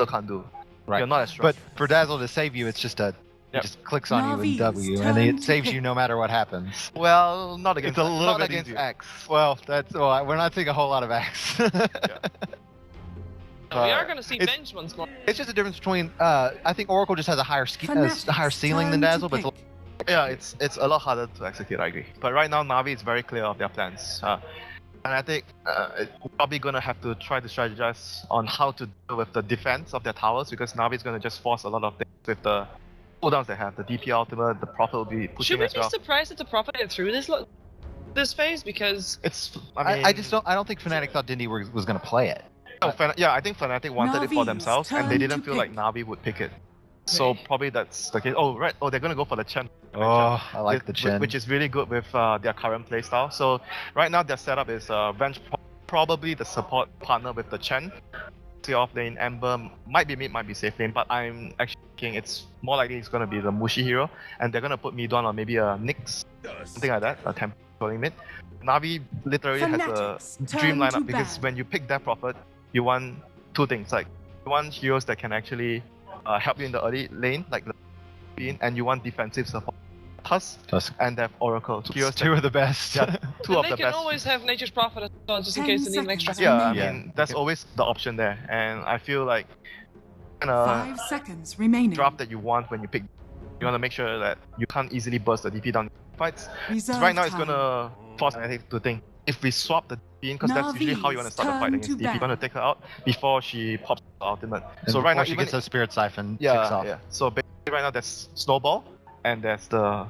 still can't do. Right. You're not as strong. But for Dazzle to save you, it's just a he Yep. just clicks on you with Navi's W, and turn it to saves pick. you no matter what happens. Well, not against It's a little not bit against easier. X. Well, we're not seeing a whole lot of X. We are going to see it's- bench once more. It's just a difference between. I think Oracle just has a higher Fnatic's ceiling than turn to Dazzle, but it's pick. Yeah, it's a lot harder to execute, I agree. But right now, Navi is very clear of their plans. And I think it's probably going to have to try to strategize on how to deal with the defense of their towers, because Navi is going to just force a lot of things with the cooldowns they have. The DP ultimate, the Prophet will be pushing Should we as be well. surprised that the Prophet get through this phase? Because It's, I mean, I just don't. I don't think Fnatic thought Dindy was going to play it. no, I think Fnatic wanted it for Navi's themselves, and they turn didn't to feel like pick. Navi would pick it. So probably that's the case. Oh, right. Oh, they're going to go for the Chen. Oh, I like the Chen. Which is really good with their current playstyle. So right now their setup is Venge probably the support partner with the Chen. The off lane, Ember might be mid, might be safe lane, but I'm actually thinking it's more likely it's going to be the Mushi hero, and they're going to put me down on maybe a Nyx, something like that, a temp controlling mid. Navi literally has Fnatic's a turn dream to lineup because ban. when you pick that Prophet, you want two things, like you want heroes that can actually help you in the early lane, like the Bean, and you want defensive support. Tusk and they have Oracle. Heroes Two of the best. yeah, two and of they the can best. always have Nature's Prophet as well, just in 10 case they need an extra seconds hand. Yeah, I remaining. mean that's always the option there, and I feel like 5 seconds remaining. draft that you want when you pick. You want to make sure that you can't easily burst the DP down in fights. Reserve Right now, it's time. gonna force Fnatic to think. If we swap the DP in, because that's usually how you want to start the fight Navi's against turn DP. You to want to take her out before she pops the ultimate. And So right now, before she even gets a Spirit Siphon kicks yeah, off. yeah. So basically, right now there's Snowball and there's the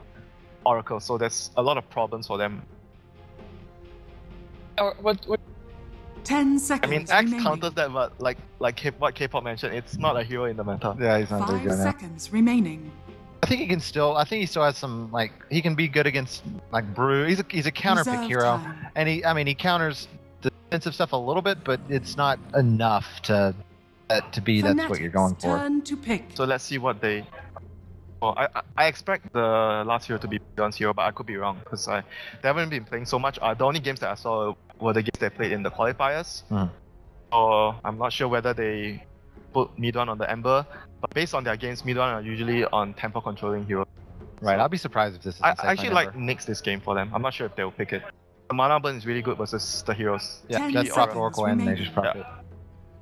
Oracle. So there's a lot of problems for them. Or what 10 I seconds mean, X remaining. counters that, but like what K-pop mentioned, it's not a hero in the meta. Yeah, he's not very 5 good now. seconds remaining. I think he still has some, like, he can be good against, like, Brew. He's a counter pick Reserve hero. time. And he counters the defensive stuff a little bit, but it's not enough to be that's what you're going Fnatic's for. turn to pick. So let's see what they. Well, I expect the last hero to be Beyond's hero, but I could be wrong because they haven't been playing so much. The only games that I saw were the games they played in the qualifiers. So I'm not sure whether they put Midwan on the Ember, but based on their games, Midwan are usually on tempo controlling hero. Right, So I'll be surprised if this is I actually like Nyx this game for them. I'm not sure if they'll pick it. The mana burn is really good versus the heroes. Yeah, 10 that's seconds Oracle and remaining. Nature's Prophet.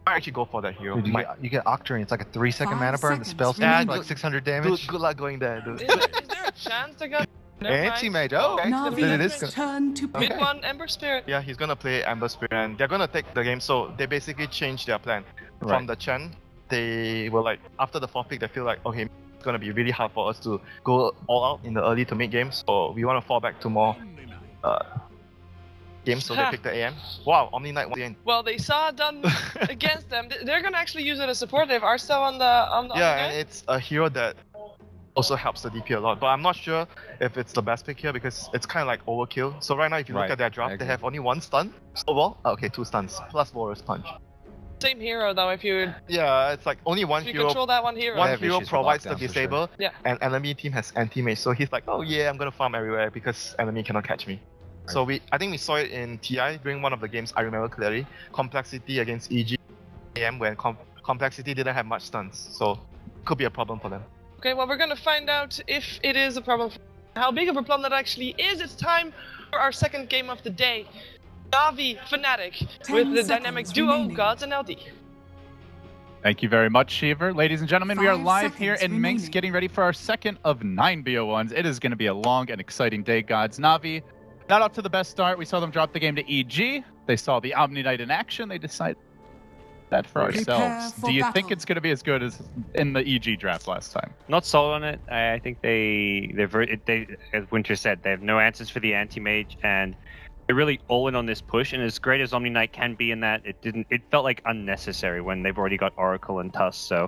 I actually go for that hero. Dude, you get Octarine, it's like a 3-second 5 mana burn, the seconds spell remaining. stage, like 600 damage. Dude, good luck going there, dude. is there a chance to go? Never mind. Anti-mage, oh, okay. Navi Then it is Navi's good. Turn to pick. Mid one Ember Spirit. Yeah, he's gonna play Amber Spirit and they're gonna take the game. So they basically changed their plan. Right. From the Chen, they were like, after the 4th pick, they feel like, okay, it's gonna be really hard for us to go all out in the early to mid games. So we want to fall back to more games. So they picked the AM. Wow, Omni Knight once again. Well, they saw it done against them. They're gonna actually use it as support. They have Arcel on the Yeah, and it's a hero that also helps the DP a lot. But I'm not sure if it's the best pick here because it's kind of like overkill. So right now, if you look Right, at their I draft, they agree. have only 1 stun. Snowball? Okay, 2 stuns. Plus Warrior's Punch. same hero though. If you Yeah, it's like only one hero. control that one hero. I One have hero issues with provides the lockdowns for disable, sure. Yeah. and enemy team has anti-mage. So he's like, oh yeah, I'm gonna farm everywhere because enemy cannot catch me. So I think we saw it in TI during one of the games. I remember clearly. Complexity against EG AM when Complexity didn't have much stuns, so could be a problem for them. Okay, well, we're gonna find out if it is a problem. How big of a problem that actually is. It's time for our second game of the day. Navi Fnatic 10 with the seconds dynamic duo remaining. Gods and LD. Thank you very much, Shiver. Ladies and gentlemen, we are 5 live here seconds in Minsk remaining. getting ready for our second of 9 BO1s. It is going to be a long and exciting day, Gods. Navi, not off to the best start. We saw them drop the game to EG. They saw the Omni Knight in action. They decided that for Prepare ourselves. for Do you battle. think it's going to be as good as in the EG draft last time? Not sold on it. I think they, as Winter said, they have no answers for the anti-mage, and they're really all in on this push. And as great as Omni Knight can be in that, it felt like unnecessary when they've already got Oracle and Tusk. So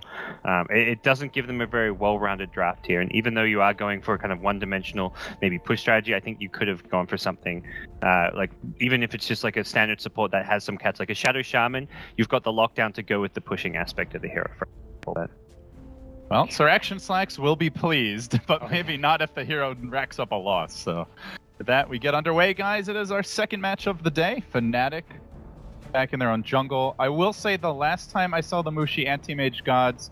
it doesn't give them a very well-rounded draft here. And even though you are going for a kind of one-dimensional maybe push strategy, I think you could have gone for something like, even if it's just like a standard support that has some cats like a Shadow Shaman, you've got the lockdown to go with the pushing aspect of the hero. For that. Well, Sir Action Slacks will be pleased, but maybe not if the hero racks up a loss. So with that, we get underway, guys. It is our second match of the day. Fnatic back in their own jungle. I will say the last time I saw the Mushi Anti-Mage Gods,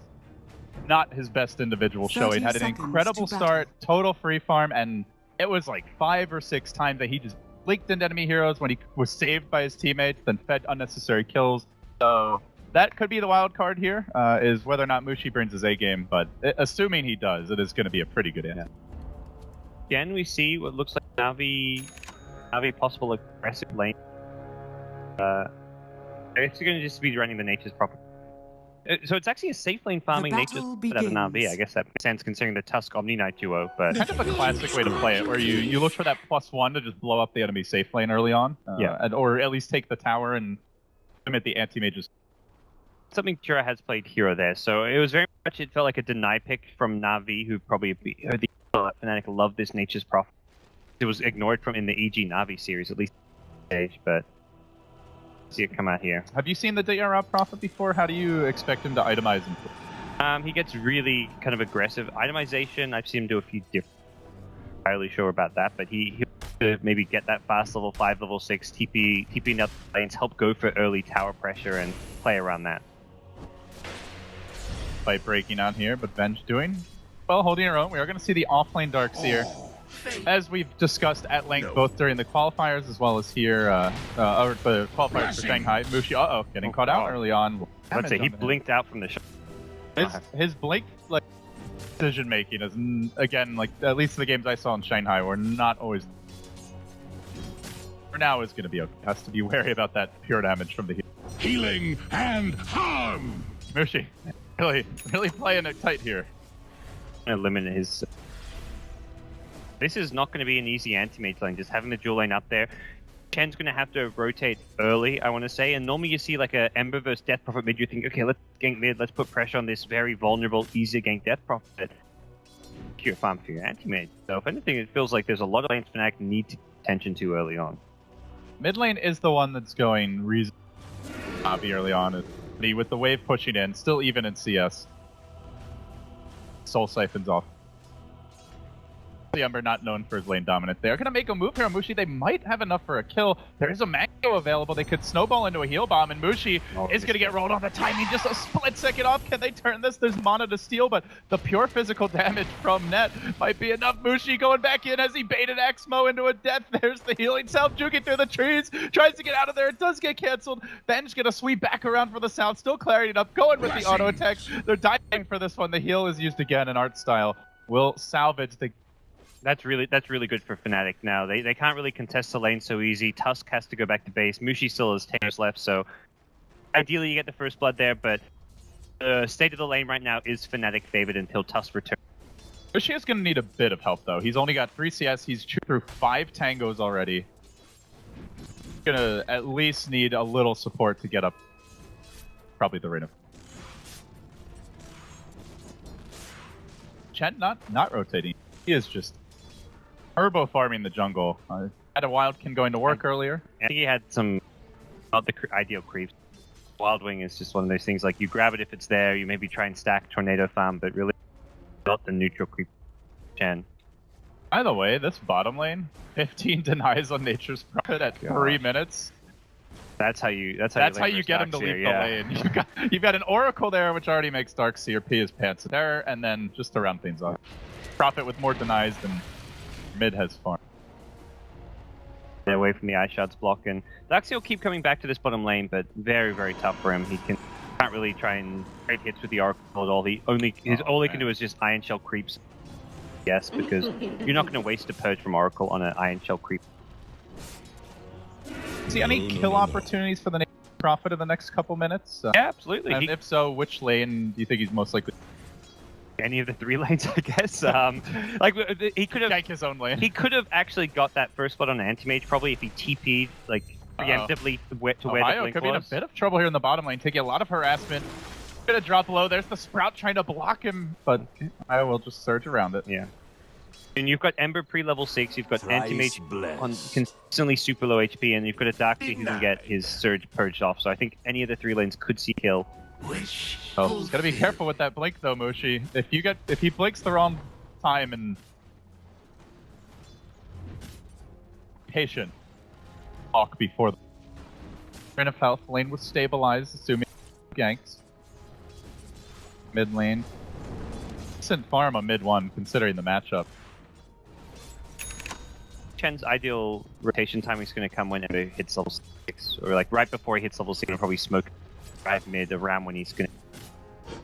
not his best individual show. He had an incredible start, total free farm, and it was like 5 or 6 times that he just blinked into enemy heroes when he was saved by his teammates, then fed unnecessary kills. So that could be the wild card here, is whether or not Mushi brings his A game, but assuming he does, it is going to be a pretty good end. Again, we see what looks like Navi possible aggressive lane. It's going to just be running the Nature's proper. So it's actually a safe lane farming Nature's out of Navi. I guess that makes sense considering the Tusk Omni Knight duo. But kind of a classic way to play it, where you look for that +1 to just blow up the enemy safe lane early on, or at least take the tower and commit the anti-mages. Something Jura has played hero there, so it was very much, it felt like a deny pick from Navi, who probably heard the Fnatic love this Nature's Prophet. It was ignored from in the EG Navi series, at least stage, but see it come out here. Have you seen the DR Prophet before? How do you expect him to itemize him? He gets really kind of aggressive. Itemization, I've seen him do a few different. I'm not really sure about that, but he'll maybe get that fast level 5, level 6, TP up lanes, help go for early tower pressure and play around that. Fight breaking on here, but Venge doing well, holding her own. We are going to see the offlane Darkseer, as we've discussed at length, both during the qualifiers as well as here, or the qualifiers for Shanghai. Mushi, getting caught out early on. I'd say he blinked out from the shot. His blink, like, decision making is, again, like, at least the games I saw in Shanghai were not always. For now, is going to be okay. Has to be wary about that pure damage from the heal. Healing and harm. Mushi, really playing it tight here. Eliminate his. This is not going to be an easy anti-mage lane, just having the dual lane up there. Chen's going to have to rotate early, I want to say, and normally you see like a Ember versus Death Prophet mid, you think, okay, let's gank mid, let's put pressure on this very vulnerable, easy gank Death Prophet. Cure farm for your anti-mage. So if anything, it feels like there's a lot of lanes Fnatic need to pay attention to early on. Mid lane is the one that's going reasonably early on, with the wave pushing in, still even in CS. Soul siphons off. The Ember not known for his lane dominance. They're going to make a move here on Mushi. They might have enough for a kill. There is a Mango available. They could snowball into a heal bomb, and Mushi is going to get rolled on the timing. Just a split second off. Can they turn this? There's mana to steal, but the pure physical damage from Net might be enough. Mushi going back in as he baited Axmo into a death. There's the healing self juking through the trees. Tries to get out of there. It does get canceled. Ben's going to sweep back around for the south. Still clarity up. Going with the auto attack. They're diving for this one. The heal is used again, and Art Style will salvage the. That's really good for Fnatic now. They can't really contest the lane so easy. Tusk has to go back to base. Mushi still has Tails left, so ideally you get the first blood there, but the state of the lane right now is Fnatic favored until Tusk returns. Mushi is going to need a bit of help, though. He's only got 3 CS. He's chewed through 5 tangos already. He's going to at least need a little support to get up. Probably the Reign of. Chen not rotating. He is just turbo farming the jungle. Had a Wildkin going to work earlier. I think he had some not the ideal creeps. Wild Wing is just one of those things, like you grab it if it's there, you maybe try and stack Tornado Farm, but really not the neutral creep Chen. By the way, this bottom lane, 15 denies on Nature's Prophet at 3 minutes. That's how you get him to leave the lane. You've got an Oracle there, which already makes Darkseer pee his pants there, and then just to round things off. Prophet with more denies than mid has farm. Get away from the Ice Shards block, and Darkseer will keep coming back to this bottom lane, but very, very tough for him. He can't really try and trade hits with the Oracle at all. All he can do is just Iron Shell creeps. Yes, because you're not going to waste a purge from Oracle on an Iron Shell creep. See any kill opportunities for the Prophet in the next couple minutes? Yeah, absolutely. And if so, which lane do you think he's most likely? Any of the 3 lanes, I guess. Like he could have gank his own lane. He could have actually got that first blood on Anti-Mage probably if he TP'd like preemptively to where the blink could be in a bit of trouble here in the bottom lane, taking a lot of harassment. Gonna drop low. There's the Sprout trying to block him, but I will just surge around it. Yeah. And you've got Ember pre-level 6, you've got Anti-Mage on consistently super low HP, and you've got a Darkseer who can get his Surge purged off. So I think any of the 3 lanes could see kill. Oh, gotta be careful with that blink though, Mushi. If he blinks the wrong time and patient, walk before. Train of health. Lane was stabilized, assuming ganks. Mid lane. Decent farm on mid 1, considering the matchup. Chen's ideal rotation timing is going to come whenever he hits level 6, or like right before he hits level 6, he'll probably smoke right mid around when he's going to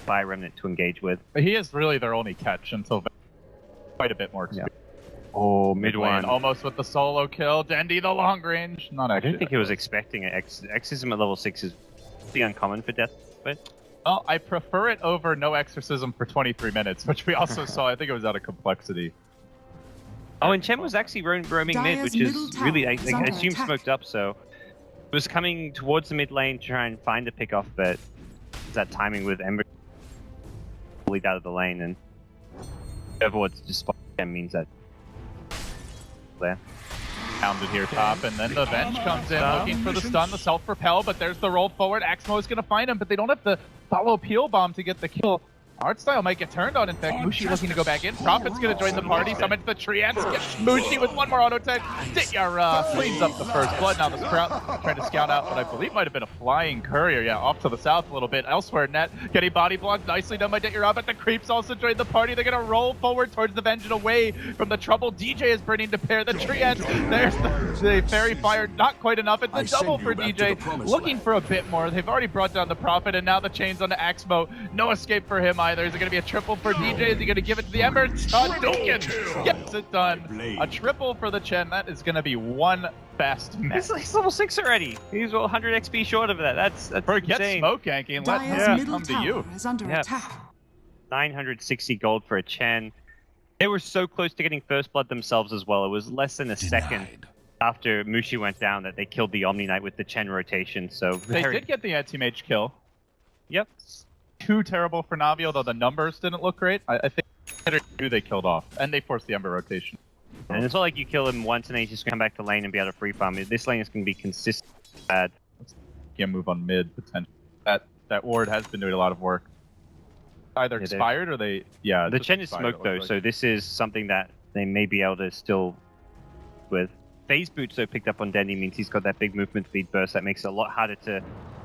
buy a remnant to engage with. But he is really their only catch until quite a bit more experience. Oh, mid one. Almost with the solo kill. Dendy the long range. Not I actually. don't think he was expecting it. Exorcism at level 6 is pretty uncommon for death. But Well, I prefer it over no exorcism for 23 minutes, which we also saw. I think it was out of complexity. oh, and Chen was actually roaming mid, which is really, I assume, smoked up, so it was coming towards the mid lane to try and find a pickoff, but that timing with Ember lead out of the lane, and Overwatch just spot Chen means that there. Pounded here top, and then the Venge comes in looking for the stun, the self-propel, but there's the roll forward. Axmo is going to find him, but they don't have the follow peel bomb to get the kill. Artstyle might get turned on, in fact. Mushi looking to go back in. Prophet's going to join the party, summons the Treants, gets Mushi with one more auto tech. Dityara cleans up the first blood. Now the Sprout trying to scout out what I believe might have been a flying courier. Yeah, off to the south a little bit. Elsewhere, Net getting body blocked. Nicely done by Dityara, but the Creeps also joined the party. They're going to roll forward towards the Venge and away from the trouble. DJ is burning to pair the Treants. There's the Fairy Fire, not quite enough. It's a double for DJ, looking for a bit more. They've already brought down the Prophet, and now the chains on the Axmo. No escape for him either. Is it going to be a triple for DJ? Is he going to give it to the Ember? Dukin gets it done. A triple for the Chen. That is going to be one fast match. He's level 6 already. He's 100 XP short of that. That's Forget insane. smoke ganking. Let him come to you. Is under attack. 960 gold for a Chen. They were so close to getting first blood themselves as well. It was less than a second after Mushi went down that they killed the Omni Knight with the Chen rotation. So they did get the anti-mage kill. Yep. Too terrible for Navi, although the numbers didn't look great. I think they killed off, and they forced the Ember rotation. And it's not like you kill him once and then he's just going to come back to lane and be able to free farm. This lane is going to be consistent bad. Can't move on mid, potentially. That ward has been doing a lot of work. Either expired or they... Yeah, the Chen is smoked though, so this is something that they may be able to still with. Phase boots though picked up on Dendy means he's got that big movement speed burst that makes it a lot harder to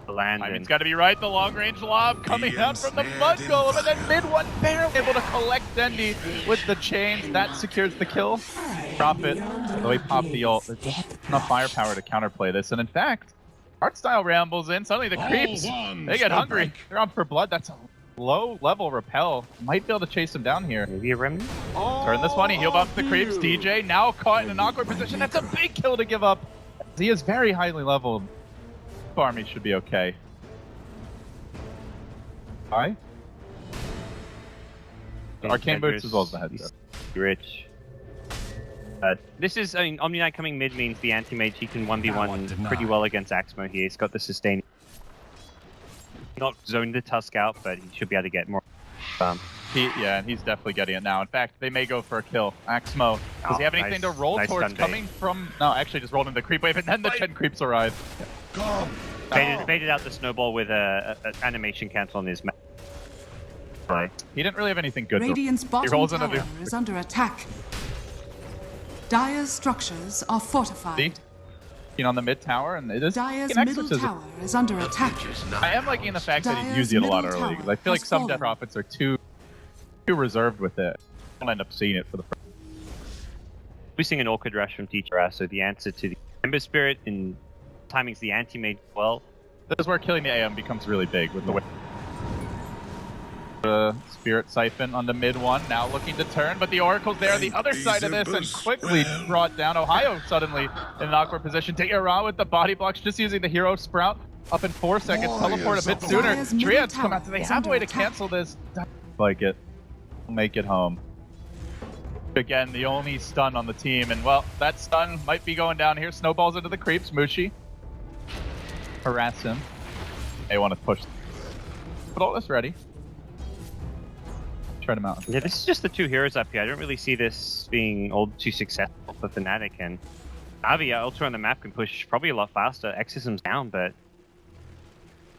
land. It's got to be right. The long range lob coming out from the Mud Golem, and then mid one barely able to collect Dendy with the chains. That secures the kill. Prophet, though he popped the ult, there's just enough firepower to counterplay this. And in fact, Artstyle rambles in. Suddenly the Creeps, they get hungry. They're on for blood. That's a low level repel. Might be able to chase him down here. Maybe a remnant? Turn this one. He heal bumps the Creeps. DJ now caught in an awkward position. That's a big kill to give up. He is very highly leveled. Army should be okay. Alright. Arcane boots as well as the headset. Rich. This is, I mean, Omni Knight coming mid means the anti-mage, he can 1v1 pretty well against Axmo here. He's got the sustain. Not zoned the Tusk out, but he should be able to get more. Yeah, and he's definitely getting it now. In fact, they may go for a kill. Axmo, does he have anything to roll towards coming from? No, actually just rolled into the creep wave, and then the 10 creeps arrive. Baited out the snowball with an animation cancel on his map. He didn't really have anything good. Radiant's bottom tower is under attack. Dire's structures are fortified. On the mid tower, and it is Dire's middle tower is under attack. I am liking the fact that he's using it a lot early, because I feel like some death prophets are too reserved with it. I'll end up seeing it for the first. We're seeing an Orchid Rush from Teacher, so the answer to the Ember Spirit in timing's the anti-mage well. This is where killing the AM becomes really big with the way. The Spirit Siphon on the mid one, now looking to turn, but the Oracle's there on the other side of this and quickly brought down. Ohio suddenly in an awkward position. Dityara with the body blocks, just using the Hero Sprout up in 4 seconds. Teleport a bit sooner. Triads come out, so they have a way to cancel this. Like it. Make it home. Again, the only stun on the team, and well, that stun might be going down here. Snowballs into the creeps. Mushi. Harass him. They want to push. But all this ready. Try them out. Yeah, this is just the two heroes up here. I don't really see this being all too successful for Fnatic, and Navi Ultra on the map can push probably a lot faster. Exorcism's down, but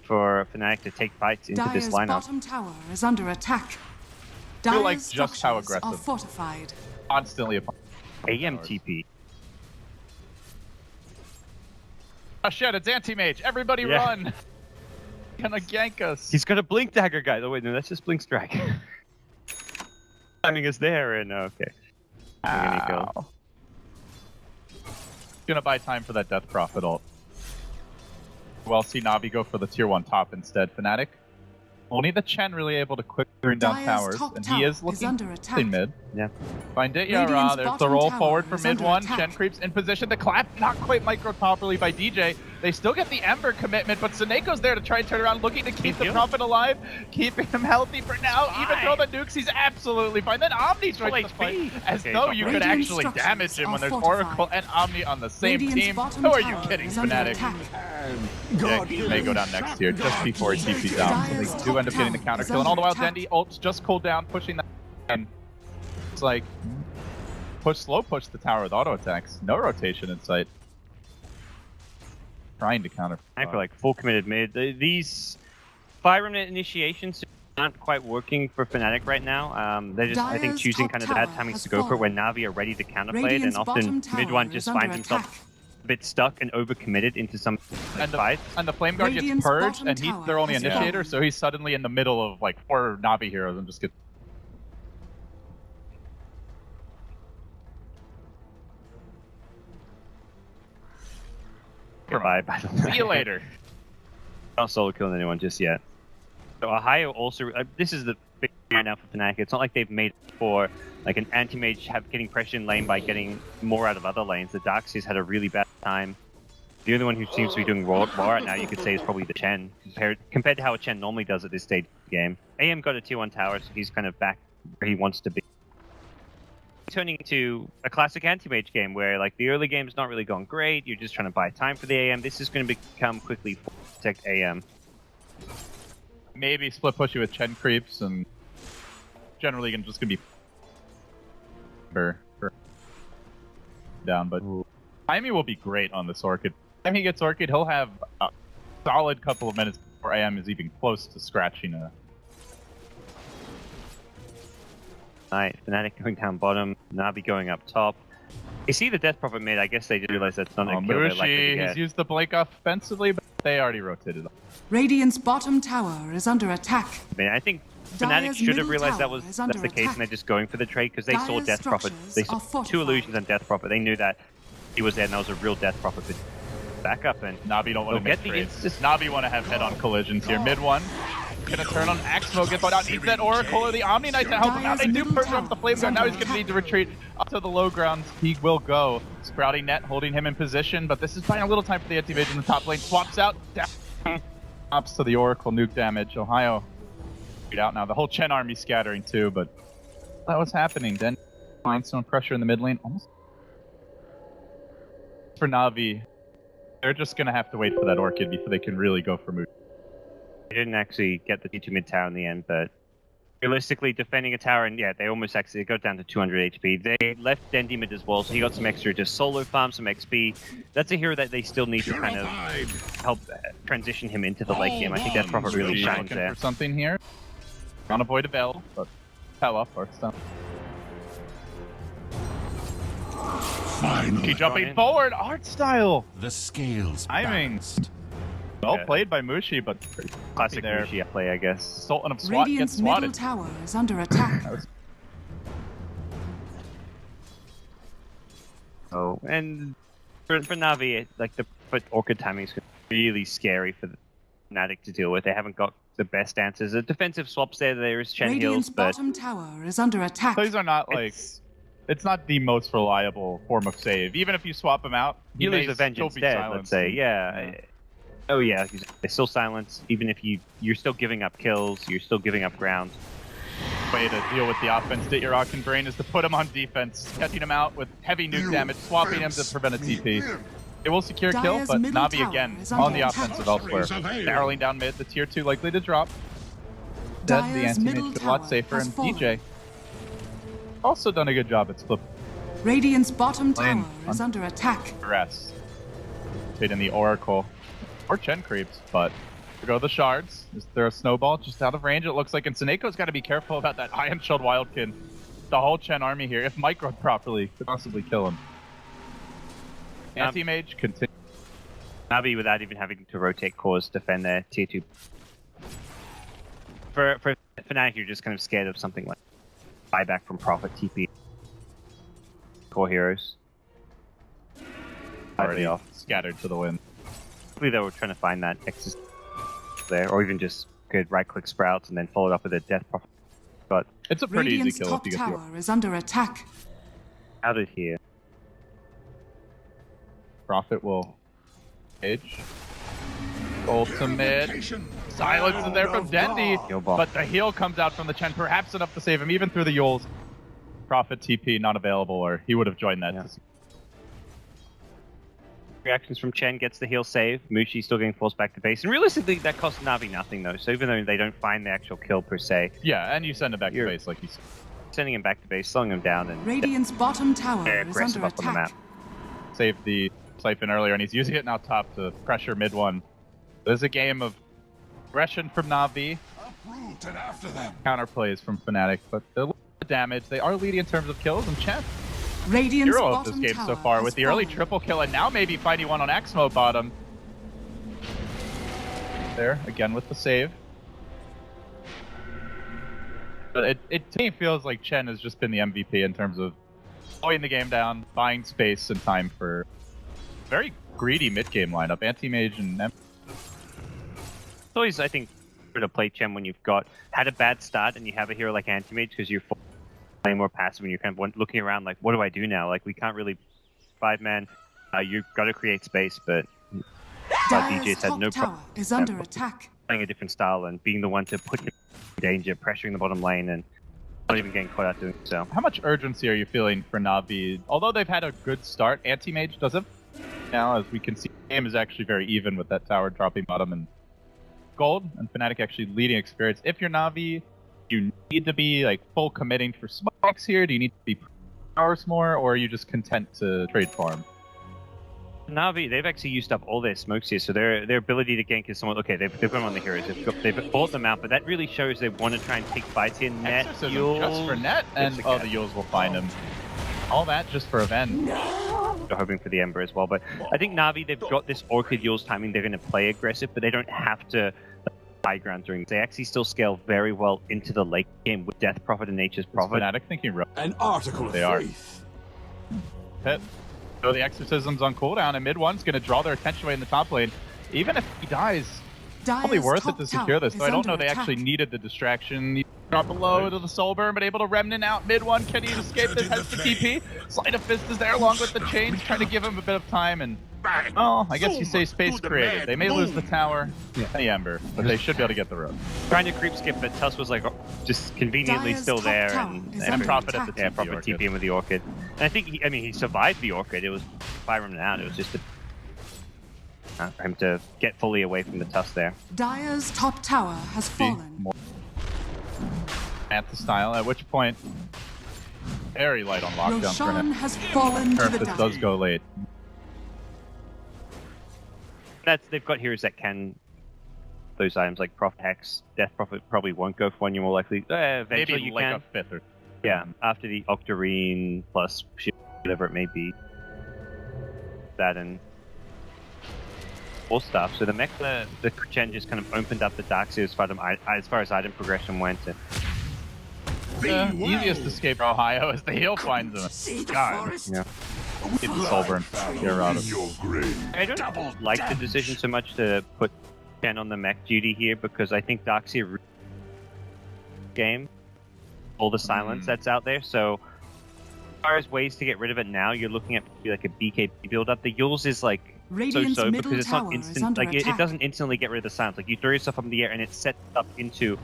for Fnatic to take fights into Dire's this lineup. Bottom tower is under attack. I feel like just how aggressive. Are fortified. Constantly upon AMTP. Oh shit, it's Anti-Mage. Everybody run. Gonna gank us. He's got a Blink Dagger, guys. Oh wait, no, that's just Blink Strike. Timing is there, and okay. Ow. Gonna buy time for that Death Prophet ult. Well, see Navi go for the tier 1 top instead. Fnatic. Only the Chen really able to quickly bring down Dire's towers, top and tower he is is looking under attack. mid. Yeah. Find it, Radiant's Yara. There's the bottom roll tower forward for is mid under 1. attack. Chen creeps in position. The clap not quite micro properly by DJ. They still get the Ember commitment, but Seneco's there to try and turn around, looking to keep the Prophet alive, keeping him healthy for now. Even though the nukes, he's absolutely fine. Then Omni's right to the fight, as though you could actually damage him when there's Oracle and Omni on the same team. Who are you kidding, Fnatic? Yeah, he may go down next tier just before he TP's down. So they do end up getting the counter kill. And all the while, Dendi ults just cooled down, pushing that. And it's like, slow push the tower with auto attacks. No rotation in sight. Trying to counter. I feel like full committed mid. These Fire Remnant initiations aren't quite working for Fnatic right now. They're just, I think, choosing kind of the bad timings to go for it when Navi are ready to counterplay it, and often mid one just finds himself a bit stuck and overcommitted into some fights. And the Flame Guard gets purged, and he's their only initiator, so he's suddenly in the middle of like 4 Navi heroes and just gets. Goodbye, by the way. See you later. Not solo killing anyone just yet. So Ohio also, this is the big thing right now for Fnatic. It's not like they've made it for like an anti-mage getting pressure in lane by getting more out of other lanes. The Darkseid's had a really bad time. The only one who seems to be doing well right now, you could say, is probably the Chen, compared to how a Chen normally does at this stage of the game. AM got a tier 1 tower, so he's kind of back where he wants to be. Turning into a classic anti-mage game where like the early game's not really going great, you're just trying to buy time for the AM. This is going to become quickly protect AM. Maybe split push you with Chen creeps, and generally just going to be for down, but Jaime will be great on this Orchid. Time he gets Orchid, he'll have a solid couple of minutes before AM is even close to scratching a. Alright, Fnatic going down bottom, Navi going up top. You see the Death Prophet mid, I guess they did realize that's not a kill they're likely to get. He's used the Blink offensively, but they already rotated off. Radiant's bottom tower is under attack. I mean, I think Fnatic should have realized that's the case, and they're just going for the trade because they saw Death Prophet. They saw 2 illusions on Death Prophet. They knew that he was there, and that was a real Death Prophet back up. And Navi don't want to make trades. Navi want to have head-on collisions here. Mid 1. Gonna turn on Axmo, gets out, needs that Oracle or the Omni Knight to help him out. They do purge up the Flame Guard. Now he's gonna need to retreat up to the low ground. He will go. Sprouting Net holding him in position, but this is buying a little time for the anti-mage in the top lane. Swaps out, down. Ops to the Oracle, nuke damage. Ohio out now. The whole Chen army scattering too, but that was happening. Then find some pressure in the mid lane. Almost for Navi, they're just gonna have to wait for that Orchid before they can really go for move. They didn't actually get the T2 mid tower in the end, but realistically defending a tower, and yeah, they almost actually got down to 200 HP. They left Dendi mid as well, so he got some extra just solo farm, some XP. That's a hero that they still need to kind of help transition him into the late game. I think that probably really shines there. For something here. On a void avail, but hell up or stuff. Keep jumping forward, art style. The scales timing. Well played by Mushi, but classic Mushi play, I guess. Sultan of SWAT gets Radiant's swatted. middle tower is under attack. Oh, and for Navi, like the Orchid timing is really scary for the Fnatic to deal with. They haven't got the best answers. The defensive swaps there is Chen Radiant's heals, but bottom tower is under attack. These are not like it's not the most reliable form of save. Even if you swap them out, you lose a Vengeance dead. Let's say, yeah. Oh yeah, it's still silence. Even if you're still giving up kills, you're still giving up ground. Way to deal with the offense that you're rocking brain is to put him on defense, catching him out with heavy nuke damage, swapping him to prevent a TP. It will secure a kill, but Navi again on the offensive elsewhere. Barreling down mid, the tier 2 likely to drop. Dead, the anti-mage a lot safer, and DJ also done a good job at split. Radiant's bottom tower is under attack. Rest. Fit in the Oracle. Or Chen creeps, but there go the shards. Is there a snowball just out of range? It looks like, and Seneco's got to be careful about that Iron Shield Wildkin. The whole Chen army here, if microed properly, could possibly kill him. Anti-mage continue. Navi, without even having to rotate cores, defend their tier 2. For Fnatic, you're just kind of scared of something like buyback from Prophet, TP, core heroes. Already off, scattered to the wind. Hopefully they were trying to find that Nexus there, or even just good right-click Sprouts and then follow it up with a Death Prophet. But it's a pretty Radiant's easy kill top if you get tower is under attack. out of here. Prophet will age. Ultimate. Silence is there from Dendi, Heal bomb. but the heal comes out from the Chen, perhaps enough to save him, even through the Yules. Prophet TP not available, or he would have joined that. Yeah. Reactions from Chen gets the heal save. Mushi still getting forced back to base. And realistically, that costs Navi nothing, though. So even though they don't find the actual kill per se, Yeah, and you send it back to base, like you said. sending him back to base, slowing him down, and Radiant's bottom tower very is aggressive under up on the map. attack. Saved the Siphon earlier, and he's using it now top to pressure mid one. There's a game of aggression from Navi, Uproot and after them. counterplays from Fnatic, but they're a little bit damaged. They are leading in terms of kills, and Chen, Radiant's hero of this bottom game tower so far, has with the early fallen. triple kill, and now maybe finding one on Axmo bottom. There, again with the save. But it to me feels like Chen has just been the MVP in terms of slowing the game down, buying space and time for very greedy mid-game lineup. Anti-Mage and It's always, I think, better to play Chen when you've had a bad start and you have a hero like Anti-Mage because you're playing more passive and you're kind of looking around like, what do I do now? Like, we can't really 5-man. You've got to create space, but Dire's DJ's had top no tower problem is under attack. playing a different style and being the one to put him in danger, pressuring the bottom lane and not even getting caught out doing so. how much urgency are you feeling for Navi? Although they've had a good start, Anti-Mage doesn't. Now, as we can see, the game is actually very even with that tower dropping bottom and gold, and Fnatic actually leading experience. If you're Navi, you need to be like full committing for smokes here? Do you need to be powers more, or are you just content to trade farm? Navi, they've actually used up all their smokes here, so their ability to gank is somewhat okay. They've gone on the heroes, they've bought them out, but that really shows they want to try and take fights here. Net, Exorcism Yules, just for net, and the the Yules will find him. All that just for event. They're hoping for the Ember as well, but I think Navi, they've got this Orchid Yules timing. They're going to play aggressive, but they don't have to high ground during. They actually still scale very well into the late game with Death Prophet and Nature's Prophet. Fnatic thinking rough. An article of They are. faith. Pit. So the Exorcism's on cooldown, and mid one's going to draw their attention away in the top lane. Even if he dies, probably Dire's worth it top to tower secure this. is So I don't know under they actually attack. needed the distraction. You drop below to the soul burn, but able to remnant out mid one. Can he escape this? Has the TP. Sleight of Fist is there along with the chains, trying to give him a bit of time. And oh, I guess you say space created. They may lose the tower and the Ember, but they should be able to get the road. Trying to creep skip, but Tuss was like just conveniently Dire's still top there, tower and is And under Prophet at attack. the yeah, TP Prophet Orchid. TP in with the Orchid. And I think he survived the Orchid. It was fire him out. It was just for him to get fully away from the Tuss there. Dire's top tower has Be fallen. more at the style, at which point very light on lockdown for Roshan him. has fallen to the This does dark. go late. They've got heroes that can those items like Prophet Hex. Death Prophet probably won't go for one. You're more likely eventually Maybe you like can. a fifth or Yeah, after the Octarine plus shit, whatever it may be. That and all stuff. So the mech, the Chen just kind of opened up the Dark Seer as far as item progression went. And the easiest escape for Ohio is the heal finds him. God, yeah. get the soul burn. You're out of Your grave. I don't like the decision so much to put Chen on the mech duty here because I think Dark Seer game, all the silence that's out there. So as far as ways to get rid of it now, you're looking at like a BKB build up. The Yules is like Radiant's so middle because it's not tower is instant. under Like it attack. doesn't instantly get rid of the silence. Like you throw yourself up in the air and it sets up into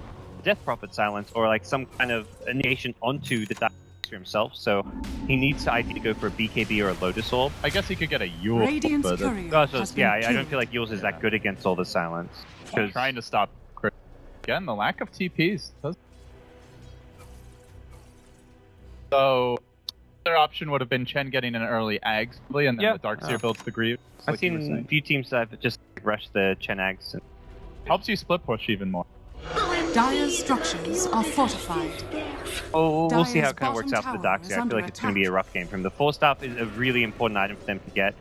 Death Prophet silence or like some kind of negation onto the Dark Seer himself. So he needs to ideally go for a BKB or a Lotus Orb. I guess he could get a Yule, Radiant's but courier Also, has been yeah, I don't killed. feel like Yules is that good against all the silence. Because trying to stop crit. Again, the lack of TPs. So, their option would have been Chen getting an early Ags, probably, and then Yeah. the Darkseer builds the Grieve. I've like you were seen a saying. few teams that have just rushed the Chen Ags. And Helps you split push even more. Dire's structures are fortified. we'll see how Dire's it kind of works out bottom for the tower Dark is Seer. I feel under like it's going to be a rough game. From the 4 staff is a really important item for them to get.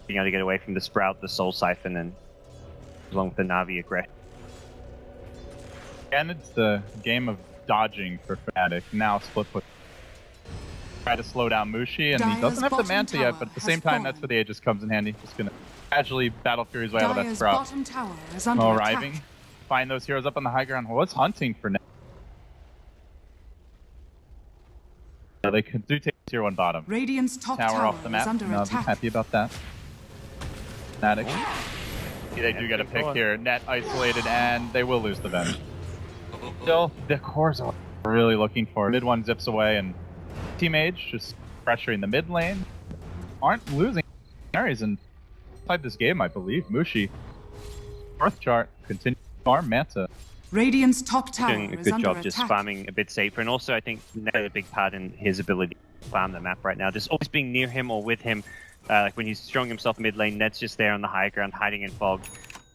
being able to get away from the Sprout, the Soul Siphon, and along with the Na'Vi aggression. And it's the game of dodging for Fnatic. Now split push. Try to slow down Mushi, and he Dire's doesn't have the bottom Manta yet, but at the tower same has time, fallen. that's where the Aegis comes in handy. Just gonna casually Battle Fury's way out of that Dire's Sprout. bottom tower is under Arriving. attack. Find those heroes up on the high ground. What's hunting for now? So they do take tier 1 bottom. Radiant's top Tower tower off the is map. under No, I'm attack. happy about that. Fnatic. They do get a pick here. Net isolated, and they will lose the Venge. Still, the cores are really looking for it. Mid one zips away, and Team Age just pressuring the mid lane. Aren't losing carries inside this game, I believe. Mushi, fourth chart, continue to farm Manta. Radiant's top tower Doing a is good under job attack. just farming a bit safer, and also I think Net had a big part in his ability to farm the map right now. Just always being near him or with him, like when he's showing himself mid lane, Net's just there on the high ground, hiding in fog,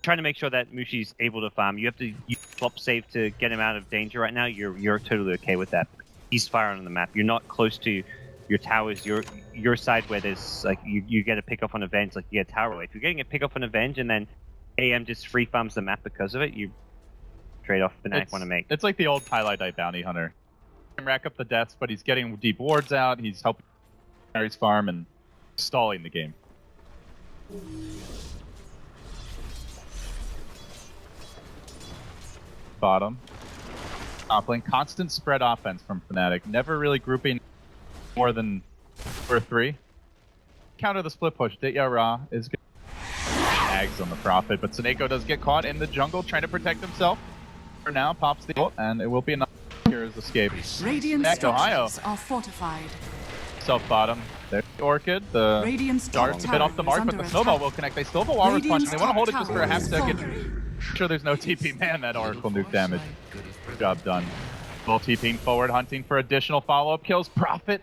trying to make sure that Mushi's able to farm. You have to use swap save to get him out of danger right now. You're totally okay with that. He's firing on the map. You're not close to your towers, your side where there's like you get a pick off on Avenge, like you get tower away. If you're getting a pick off on Avenge and then AM just free farms the map because of it, you trade off Fnatic want to make. It's like the old Highlight Eye Bounty Hunter. He can rack up the deaths, but he's getting deep wards out, he's helping carries farm and stalling the game. Bottom. Top lane. Constant spread offense from Fnatic. Never really grouping more than 2 or 3. Counter the split push. Ditya Ra is good. Tags on the Prophet, but Seneko does get caught in the jungle trying to protect himself. For now, pops the ult, and it will be enough. Here's escape. Radiant Back to Ohio. structures are fortified. Self bottom. There's the Orchid. The Radiant's top dart's a bit tower off the is mark, but under the snowball attack. will connect. They still have a wall response, and they want to hold it just for a half Radiant's top second. tower is falling. Sure, there's no TP. Man, that Oracle nuke damage. Job done. Full TPing forward, hunting for additional follow-up kills. Prophet.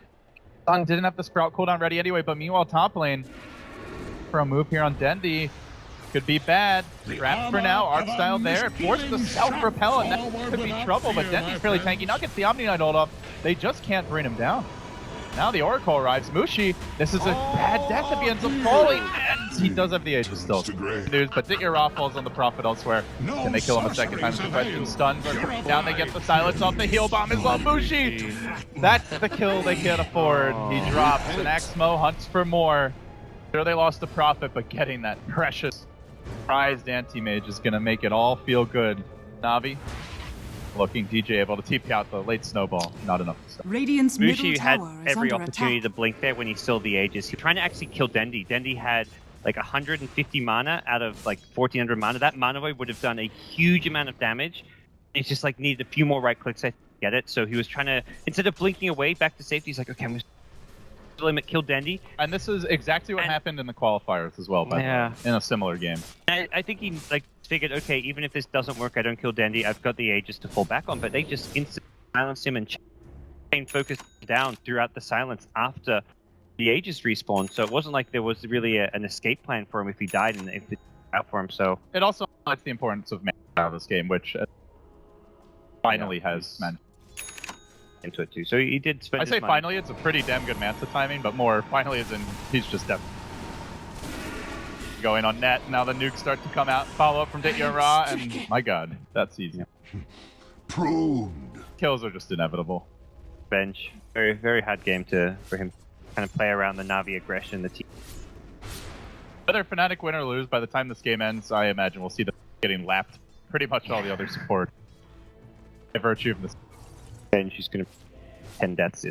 Sun didn't have the Sprout cooldown ready anyway, but meanwhile, top lane for a move here on Dendi. Could be bad. Trapped for now. Art style there. Forced to self-repel, and that could be trouble, but Dendi's fairly tanky. Now gets the Omni Knight hold up. They just can't bring him down. Now the Oracle arrives. Mushi, this is a bad death if he ends up falling, and he does have the Aegis still. News, but Ditya Ra falls on the Prophet elsewhere. Can they kill him a second time? The question stunned. Down they get the silence off the heal bomb as well. Mushi! That's the kill they can't afford. He drops, and Axmo hunts for more. Sure, they lost the Prophet, but getting that precious prized anti-mage is going to make it all feel good. Na'Vi looking, DJ able to TP out the late snowball. Not enough to stop. Radiant's middle Mushi had tower is every under opportunity attack. to blink there when he still the Aegis. He was trying to actually kill Dendi. Dendi had like 150 mana out of like 1400 mana. That mana void would have done a huge amount of damage. It's just like needed a few more right clicks to get it. So he was trying to, instead of blinking away back to safety, he's like, okay, I'm going to limit kill Dendi. And this is exactly what happened in the qualifiers as well, by the way, in a similar game. And I think he like figured, okay, even if this doesn't work, I don't kill Dendi. I've got the Aegis to fall back on. But they just instantly silenced him and chain focused down throughout the silence after the Aegis respawn. So it wasn't like there was really an escape plan for him if he died and if it out for him. So it also highlights the importance of mana out of this game, which finally has meant into it too. So he did spend. I his say money. finally, it's a pretty damn good Manta timing, but more finally as in he's just definitely going on net. Now the nukes start to come out. Follow up from Ditya Ra, and my god, that's easy. Pruned. Kills are just inevitable. Bench. Very, very hard game for him to kind of play around the Na'Vi aggression, the team. Whether Fnatic win or lose, by the time this game ends, I imagine we'll see them getting lapped pretty much all the other support. By virtue of this. Bench, he's going to 10 deaths.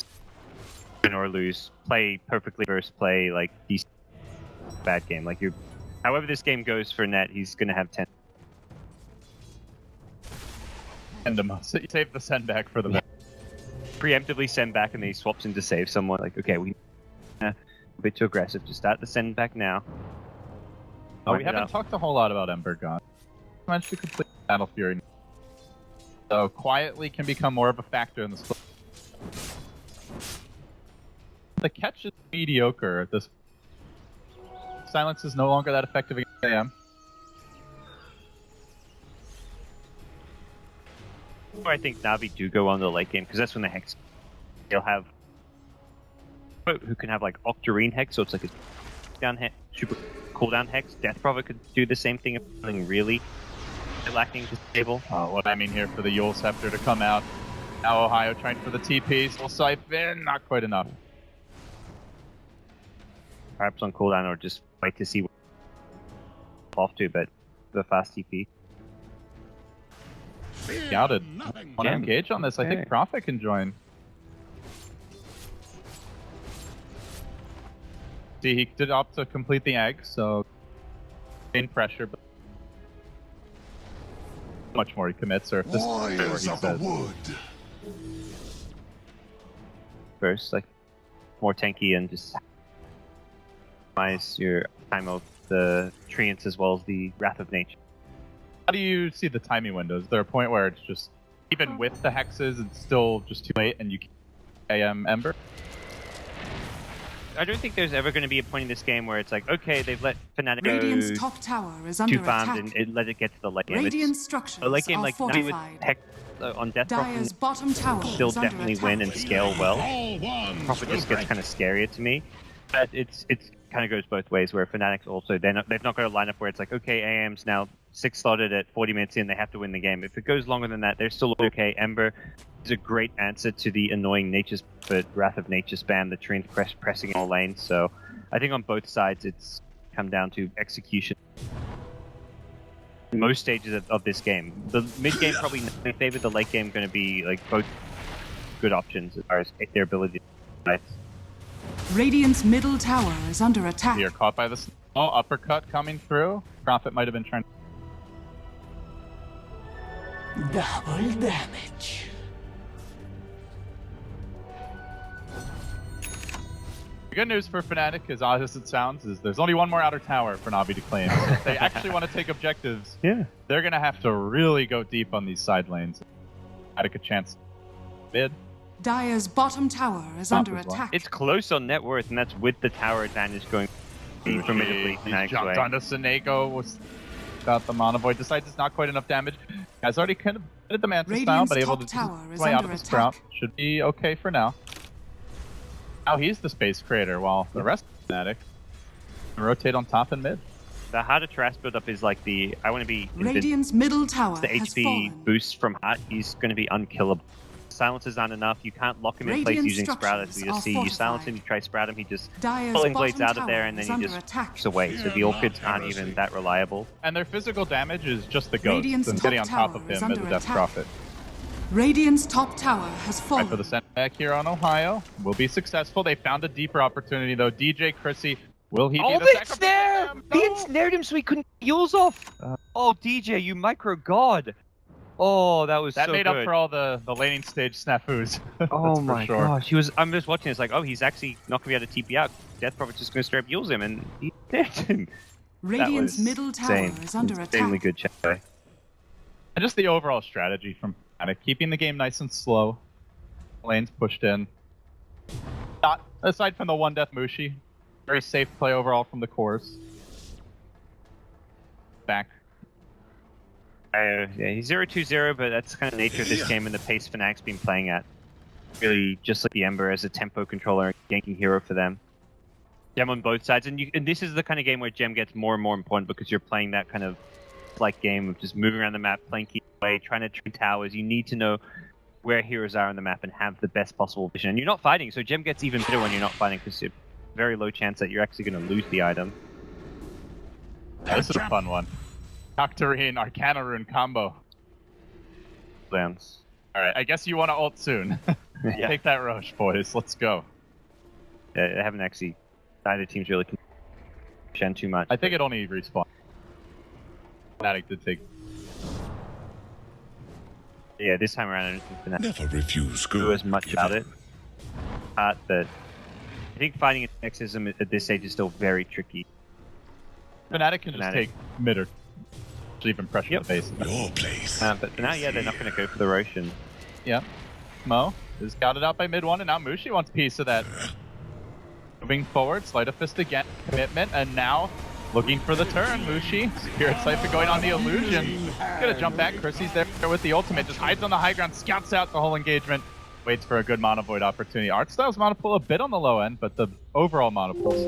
Win or lose. Play perfectly versus play like decent. Bad game. Like however this game goes for Net, he's going to have 10. Send him. Save the send back for the Preemptively send back and then he swaps in to save someone. Like, okay, we a bit too aggressive to start the send back now. We haven't talked a whole lot about Ember God. Managed to complete Battle Fury. So quietly can become more of a factor in the split. The catch is mediocre at this. Silence is no longer that effective against AM. I think Na'Vi do go on the late game because that's when the Hex. They'll have who can have like Octarine Hex, so it's like a down hit, super cooldown Hex. Death Prophet could do the same thing if something really lacking to stable. What I mean here for the Yule Scepter to come out. Now Ohio trying for the TP. Still Siphon, not quite enough. Perhaps on cooldown or just wait to see what off to, but the fast TP. Scouted. Want to Gem. engage on this? I think Okay. Prophet can join. See, he did opt to complete the egg, so in pressure, but much more he commits, or if this is what he Warriors of the says. wood. First, like more tanky and just minimize your time of the treants as well as the Wrath of Nature. How do you see the timing windows? Is there a point where it's just, even with the hexes, it's still just too late and you can't AM Ember? I don't think there's ever going to be a point in this game where it's like, okay, they've let Fnatic Radiant's go top tower is too under farmed attack. and let it get to the late game. Radiant It's structures a late game are like Navi with fortified. Hex on Death Dire's Prophet bottom tower still is under definitely attack. win and scale well. All ones Prophet will just gets break. kind of scarier to me. But it's kind of goes both ways, where Fnatic's also, they've not got a lineup where it's like, okay, AM's now 6 slotted at 40 minutes in, they have to win the game. If it goes longer than that, they're still okay. Ember is a great answer to the annoying Nature's, but Wrath of Nature spam, the Treant pressing in all lanes. So I think on both sides, it's come down to execution. Most stages of this game. The mid game probably not in favor, the late game going to be like both good options as far as their ability to fight. Radiant's middle tower is under attack. You're caught by the uppercut coming through. Prophet might have been trying. Double damage. The good news for Fnatic, as odd as it sounds, is there's only one more outer tower for Navi to claim. So if they actually want to take objectives, Yeah. they're going to have to really go deep on these side lanes. Fnatic a chance mid. Dire's bottom tower is Top under as well. attack. It's close on net worth, and that's with the tower advantage going formidably He's Fnatic's jumped way. onto Senego, was got the Mana Void, decides it's not quite enough damage. Has already kind of hit the Manta style, Radiant's but able top to tower is play out of under the Sprout. attack. Should be okay for now. Now he's the space creator, while the rest of Fnatic rotate on top and mid. The harder Trash build-up is like the, I want to be Radiant's middle tower the has HP fallen. boost from Heart, he's going to be unkillable. Silencers aren't enough, you can't lock him in place Radiant using Sprout, as we structures just see. are You silence fortified. him, you try Sprout him, he just Dire's pulling blades bottom out of there, tower and then is he under just attack. walks away. So the Orchids aren't even that reliable. And their physical damage is just the ghost, Radiant's and top getting on top tower of is him as a under Death attack. Prophet. Radiant's top tower has Right fallen. for the setback here on Ohio. Will be successful. They found a deeper opportunity though. DJ Chrissy, will he be Oh, the they sacrifice? snare! He No! ensnared him so he couldn't get Yules off! Oh, DJ, you micro god! Oh, that was That so made good. up for all the laning stage snafus. Oh That's my for sure. gosh, I'm just watching, it's like, oh, he's actually not going to be able to TP out. Death Prophet's just going to straight up Yules him, and he did him. Radiant's That was middle tower insane. is under Insanely attack. good check. And just the overall strategy from Fnatic, keeping the game nice and slow. Lanes pushed in. Not aside from the one death Mushi. Very safe play overall from the cores. Back. Yeah, he's 0-2-0, but that's kind of the nature of this game and the pace Fnac's been playing at. Really, just like the Ember as a tempo controller, ganking hero for them. Gem on both sides, and this is the kind of game where Gem gets more and more important because you're playing that kind of like game of just moving around the map, playing key play, trying to train towers. You need to know where heroes are on the map and have the best possible vision. And you're not fighting, so Gem gets even better when you're not fighting because it's a very low chance that you're actually going to lose the item. This is a fun one. Octarine, Arcana Rune combo. Lands. Alright, I guess you want to ult soon. Yeah. Take that Roche, boys. Let's go. They haven't actually, neither team's really Shen too much. I think it only respawned. Fnatic did take. Yeah, this time around I don't think Fnatic Never refuse do good. as much about it. But I think fighting an Exism at this stage is still very tricky. Fnatic can just Fnatic. take mid or even pressure Yep. the base. Your place. But for now, yeah, they're not going to go for the Roshan. Yeah. Mo is scouted out by mid one, and now Mushi wants a piece of that. Moving forward, Sleight of Fist again, commitment, and now looking for the turn. Mushi, Spirit Siphon going on the illusion. Gonna jump back. Chrissy's there with the ultimate, just hides on the high ground, scouts out the whole engagement, waits for a good Mana Void opportunity. Artstyle's Mana Pool a bit on the low end, but the overall Mana Pool's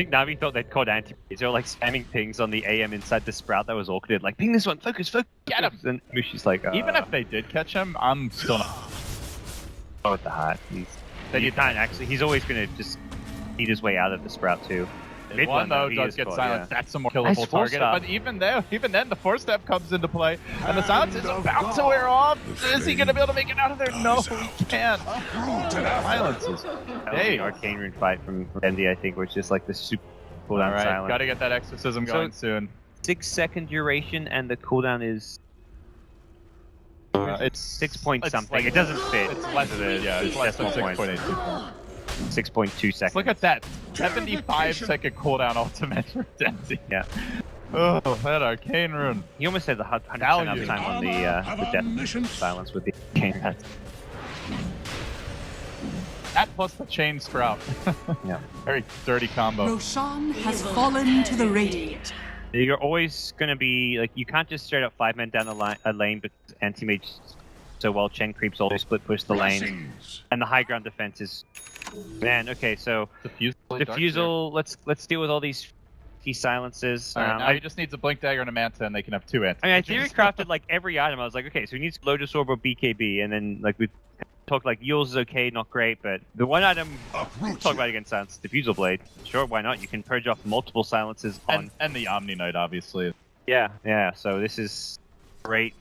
think Navi thought they'd caught anti-mage. They were like spamming pings on the AM inside the Sprout that was orchided. Like, ping this one, focus, Get him! And Mushi's like, Even if they did catch him, I'm still not. go with the heart. You can't actually. He's always going to just eat his way out of the Sprout too. Mid one though does get silenced. That's a more killable Nice target. stop. But even then, the 4-step comes into play, and the silence is about to wear off. Is he going to be able to make it out of there? No, he can't. Silences. Hey, arcane rune fight from Andy, I think, was just like the super cooldown All right, silence. gotta get that exorcism going soon. 6-second duration, and the cooldown is It's 6 point it's something. like- it doesn't fit. It's less than it. Yeah, it's less than Decimal point. 6.82. 6.2 seconds. Look at that 75-second cooldown ultimate for Denzi. Yeah. Oh, that arcane rune. He almost had the 100% Value. uptime on the death silence with the arcane rune. That plus the chain sprout. Yeah. Very dirty combo. Roshan has fallen to the Radiant. You're always going to be, like, you can't just straight up 5 men down a lane because anti-mage so well. Chen creeps always split push the lane. And the high ground defense is... Man, okay, so... Diffusal, let's deal with all these key silences. All right, now he just needs a Blink Dagger and a Manta, and they can have 2 anti. I mean, I theory crafted, like, every item. I was like, okay, so he needs Lotus Orb or BKB, and then, like, we talked, like, Yule's is okay, not great, but the one item we'll talk about against Silence, Diffusal Blade. Sure, why not? You can purge off multiple silences on... And the Omni Knight, obviously. Yeah, so this is great,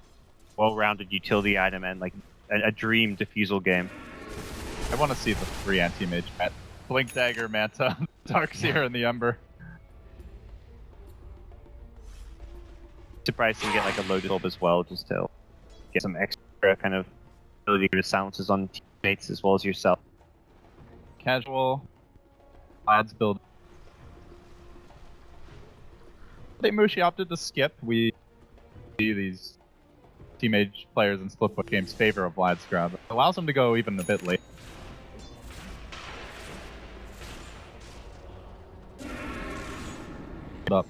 well-rounded utility item and, like, a dream Diffusal game. I want to see the 3 anti-mage. Blink Dagger, Manta, Darkseer, and the Ember. Surprised to get, like, a Lotus Orb as well, just to get some extra kind of ability to silences on teammates as well as yourself. Casual. Odds build. I think Mushi opted to skip. We see these teammate players in split push games favor of Vlad's grab. It allows them to go even a bit late. Up.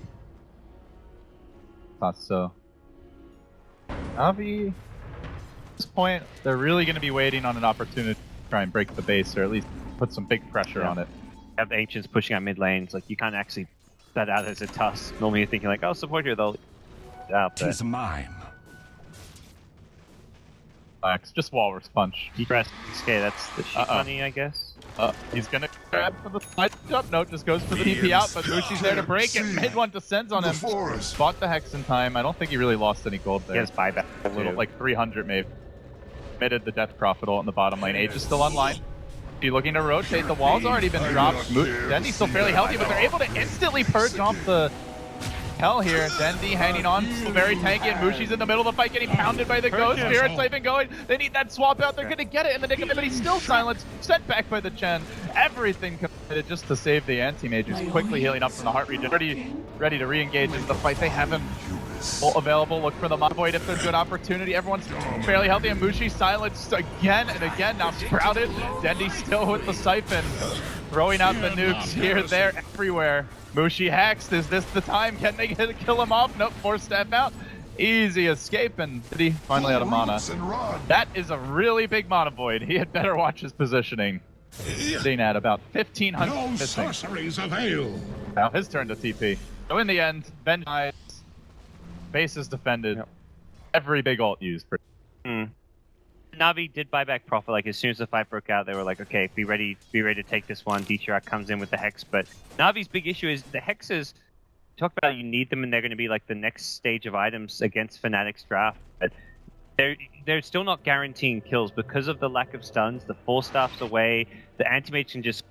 Thought so. Navi, at this point, they're really going to be waiting on an opportunity to try and break the base, or at least put some big pressure on it. Have the Ancients pushing out mid lanes, like, you can't actually set out as a tuss. Normally you're thinking, like, oh, support here, they'll out, but... Tis mine. Relax, just Walrus Punch. Press. Okay, that's the shit money, I guess. He's gonna grab for the side jump. No, just goes for the TP out, but Mushi's there to break it. Mid one descends on him. Bought the Hex in time. I don't think he really lost any gold there. He has buyback. A little, like 300 maybe. Committed the Death Prophet ult in the bottom lane. Age is still online. Be looking to rotate. The wall's already been dropped. Dendi's still fairly healthy, but they're able to instantly purge off the hell here. Dendi hanging on, still very tanky, and Mushi's in the middle of the fight, getting pounded by the Ghost. Spirit's even going. They need that swap out. They're going to get it in the nick of it, but he's still silenced. Sent back by the Chen. Everything committed just to save the anti-mage, who's quickly healing up from the heart region. Ready to re-engage into the fight. They have him ult available. Look for the Mob Void if there's a good opportunity. Everyone's fairly healthy, and Mushi silenced again and again. Now sprouted. Dendi still with the Siphon. Throwing out the nukes here, there, everywhere. Mushi hexed. Is this the time? Can they kill him off? Nope, 4-step out. Easy escape, and he finally out of mana. That is a really big mana void. He had better watch his positioning. Sitting at about 1,500 No missing. sorceries avail. Now his turn to TP. So in the end, Venge dies. Base is defended. Yep. Every big ult used. Navi did buy back Prophet. Like, as soon as the fight broke out, they were like, okay, be ready to take this one. Dchrak comes in with the Hex, but Navi's big issue is the Hexes. Talk about you need them, and they're going to be like the next stage of items against Fnatic's draft. But they're still not guaranteeing kills because of the lack of stuns. The 4-staff's away. The anti-mage can just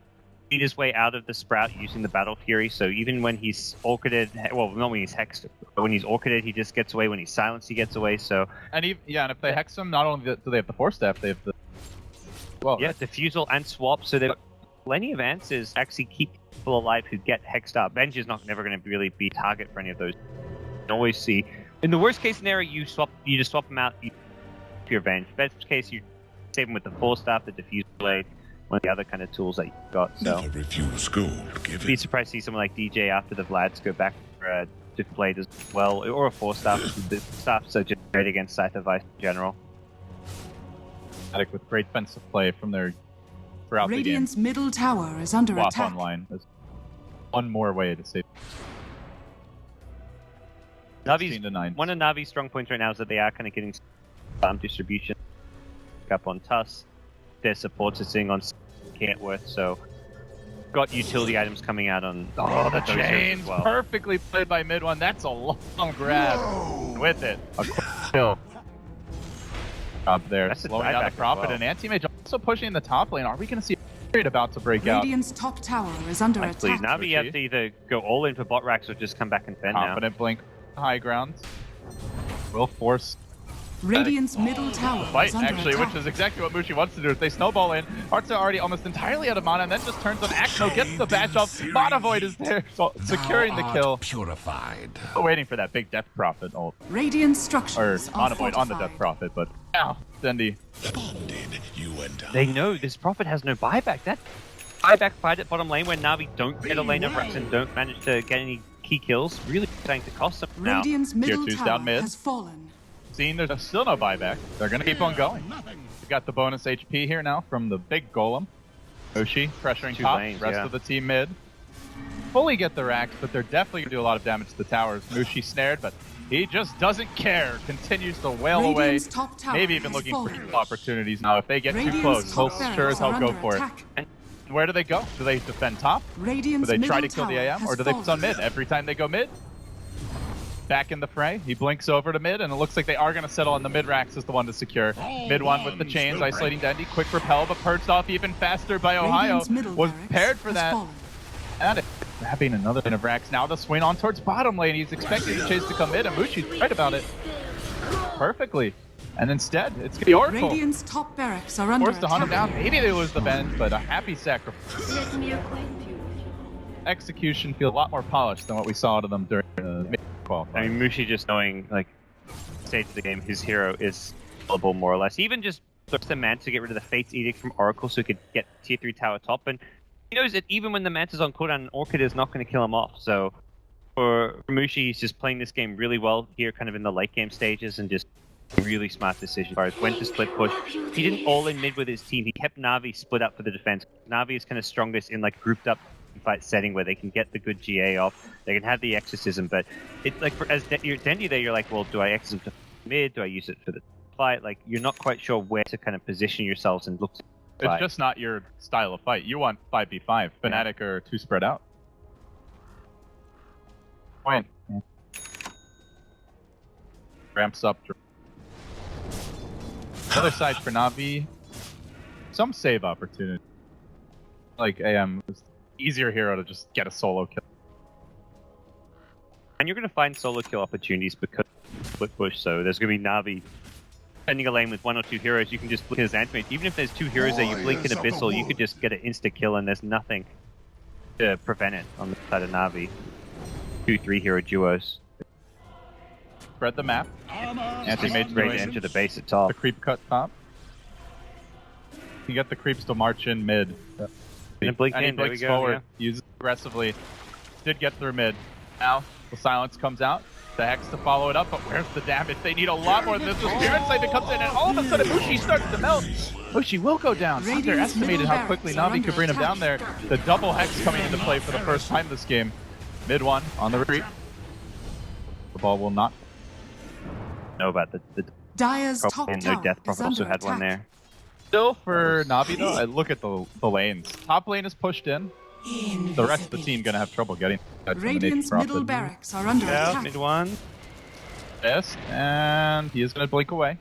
beat his way out of the Sprout using the Battle Fury. So even when he's orchided, well, not when he's hexed, but when he's orchided, he just gets away. When he's silenced, he gets away. So And and if they hex him, not only do they have the 4-step, they have the yeah, Diffusal and Swap. So they've got plenty of answers to actually keep people alive who get hexed up. Venge is never going to really be a target for any of those. You can always see. In the worst case scenario, you just swap them out. You your Venge. Best case, you save them with the 4-staff, the Diffusal Blade, one of the other kind of tools that you've got. So Never refuse gold. Give be it. surprised to see someone like DJ after the Vlads go back for a different blade as well, or a 4-staff. The staff so just great against Scythe of Ice in general. Fnatic with great defensive play from their throughout Radiant's the game. middle tower is under Swap attack. online. one more way to save. Navi's 16 to 9. one of Navi's strong points right now is that they are kind of getting distribution up on Tuss. Their supports are sitting on Cantworth, so got utility items coming out on. Oh, the those heroes chains! as well. Perfectly played by mid one. That's a long grab. With it, a quick kill. Up there, That's a slowing down the dieback as Prophet well. and Anti-Mage also pushing the top lane. Are we going to see a trade about to break out? Radiant's top tower is under Like, please, attack. Navi, you have to either go all in for bot racks or just come back and fend now. Confident blink, high ground. Will force Radiant's middle tower fight, is under actually, attack. which is exactly what Mushi wants to do. If they snowball in, Hearts are already almost entirely out of mana, and then just turns on Axno, gets the bash off. Mana Void is there, so securing the kill. Purified. Waiting for that big Death Prophet ult. Radiant Or structures are Mana Void on the fortified. Death Prophet, but now, Dendi. Bonded, you and I. They know this Prophet has no buyback. That buyback fight at bottom lane where Navi don't get a lane of racks and don't manage to get any key kills, really starting to cost them now. Radiant's middle two's tower down mid. has fallen. Seeing there's still no buyback, they're going to keep on going. We've got the bonus HP here now from the big golem. Mushi pressuring Two top, lanes, rest yeah. of the team mid. Fully get the racks, but they're definitely going to do a lot of damage to the towers. Mushi snared, but he just doesn't care. Continues to wail away. Radiant's top tower Maybe even is looking for fallen. kill opportunities now. If they get too Radiant's close, he'll top sure as barracks are hell go under for attack. it. Where do they go? Do they defend top? Do Radiant's they try to middle kill the tower AM, has or do they fallen. on mid? Every time they go mid, back in the fray, he blinks over to mid, and it looks like they are going to settle on the mid racks as the one to secure. Mid one with the chains, isolating Dendi, quick repel, but purged off even faster by Ohio. Radiant's middle Was barracks prepared for has that. fallen. And grabbing another lane of racks. Now the swing on towards bottom lane. He's expecting the chase to come mid, and Mushi's right about it. Perfectly. And instead, it's going to be Oracle. Radiant's top barracks are under Forced to hunt him attack. down. Maybe they lose the bench, but a happy sacrifice. Execution feels a lot more polished than what we saw to them during the mid qualifier. I mean, Mushi just knowing, like, stage of the game, his hero is killable more or less. He even just throws the Manta to get rid of the Fate's Edict from Oracle so he could get tier 3 tower top. And he knows that even when the Manta's on cooldown, an Orchid is not going to kill him off. So for Mushi, he's just playing this game really well here, kind of in the late game stages, and just really smart decision as far as when to split push. He didn't all in mid with his team. He kept Na'Vi split up for the defense. Na'Vi is kind of strongest in like grouped up fight setting where they can get the good GA off. They can have the exorcism, but it's like as you're Dendi there, you're like, well, do I exorcism to mid? Do I use it for the fight? Like you're not quite sure where to kind of position yourselves and look to fight. It's just not your style of fight. You want 5v5. Fnatic are too spread out. Point. Ramps up. Other side for Na'Vi. Some save opportunity. Like AM is easier hero to just get a solo kill. And you're going to find solo kill opportunities because of split push, so there's going to be Na'Vi spending a lane with 1 or 2 heroes. You can just blink his anti-mage. Even if there's 2 heroes there, you blink in Abyssal, you could just get an insta-kill and there's nothing to prevent it on the side of Na'Vi. 2-3 hero duos. Spread the map. Anti-mage Ready to doing enter the base at top. the creep cut top. You get the creeps to march in mid. And blink And he in, there we blinks go, forward, yeah. uses aggressively. Did get through mid. Now the silence comes out. The Hex to follow it up, but where's the damage? They need a lot more than this. The Spirit Siphon comes in, and all of a sudden Mushi starts to melt. Mushi will go down. Radiant's Underestimated middle how quickly barracks are Na'Vi could bring him under down there. The double Hex coming into play for the first time this game. Mid one on the retreat. The ball will not. Know about the Dire's top and tower no Death is Prophet under also had one attack. there. Still for Na'Vi though, I look at the lanes. Top lane is pushed in. The rest of the team gonna have trouble getting that from the Radiant's Nature middle Prophet. barracks are under Yeah, attack. mid one. Yes, and he is gonna blink away.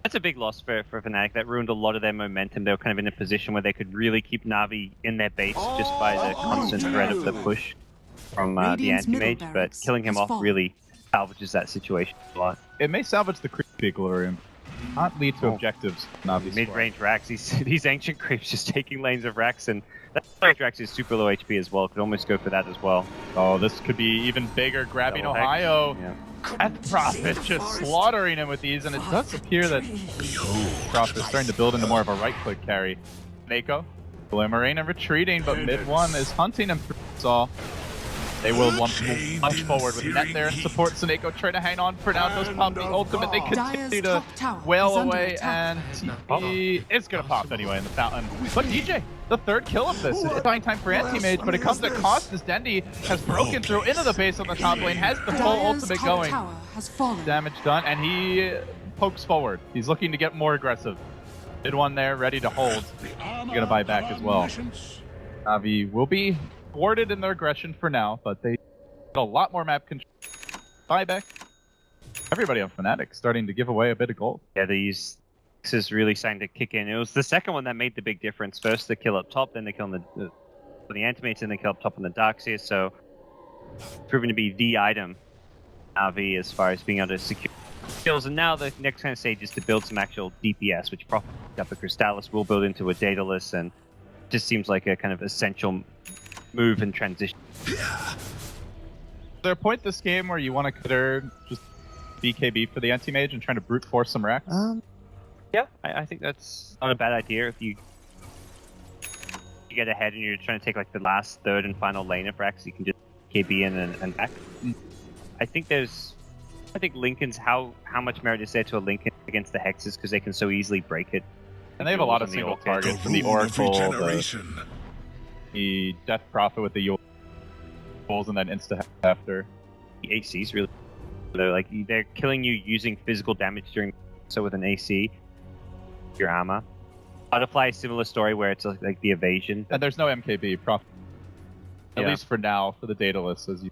That's a big loss for Fnatic. That ruined a lot of their momentum. They were kind of in a position where they could really keep Na'Vi in their base just by the constant threat of the push from the Radiant's middle anti-mage, but barracks killing him has off fallen. really salvages that situation a lot. It may salvage the creep equilibrium, not lead to objectives. Na'Vi's Mid-range Rax, these ancient creeps just taking lanes of Rax, and that range Rax is super low HP as well. Could almost go for that as well. Oh, this could be even bigger. Grabbing Double Hex. Ohio. Yeah. Death Prophet just slaughtering him with these, and it does appear that Prophet is starting to build into more of a right-click carry. Mako, Glimmering and retreating, but mid one is hunting him through this all. They will punch forward with net there and support. Seneko trying to hang on for now. Does pop the ultimate. They continue to wail away, and TP is going to pop anyway in the fountain. But DJ, the third kill of this. It's buying time for Anti-Mage, but it comes at cost as Dendi has broken through into the base on the top lane, has the full ultimate going. Damage done, and he pokes forward. He's looking to get more aggressive. Did one there, ready to hold. He's going to buy back as well. Navi will be thwarted in their aggression for now, but they get a lot more map control. Buyback. Everybody on Fnatic starting to give away a bit of gold. Yeah, this is really starting to kick in. It was the second one that made the big difference. First the kill up top, then the kill on the Antimates, and the kill up top on the Darkseer. So proving to be the item Navi as far as being able to secure kills. And now the next kind of stage is to build some actual DPS, which probably up the Crystallis will build into a Daedalus, and just seems like a kind of essential move and transition. Is there a point this game where you want to consider just BKB for the anti-mage and trying to brute force some racks? Yeah, I think that's not a bad idea. If you get ahead and you're trying to take like the last third and final lane of racks, you can just BKB in and back. I think Lincoln's how much merit is there to a Lincoln against the Hexes, because they can so easily break it. And they have a lot of single targets from the Oracle, the Death Prophet with the Yoles, and then insta after. The AC's really, they're killing you using physical damage during, so with an AC, your armor. Butterfly, similar story where it's like the evasion. And there's no MKB, at least for now, for the Daedalus, as you.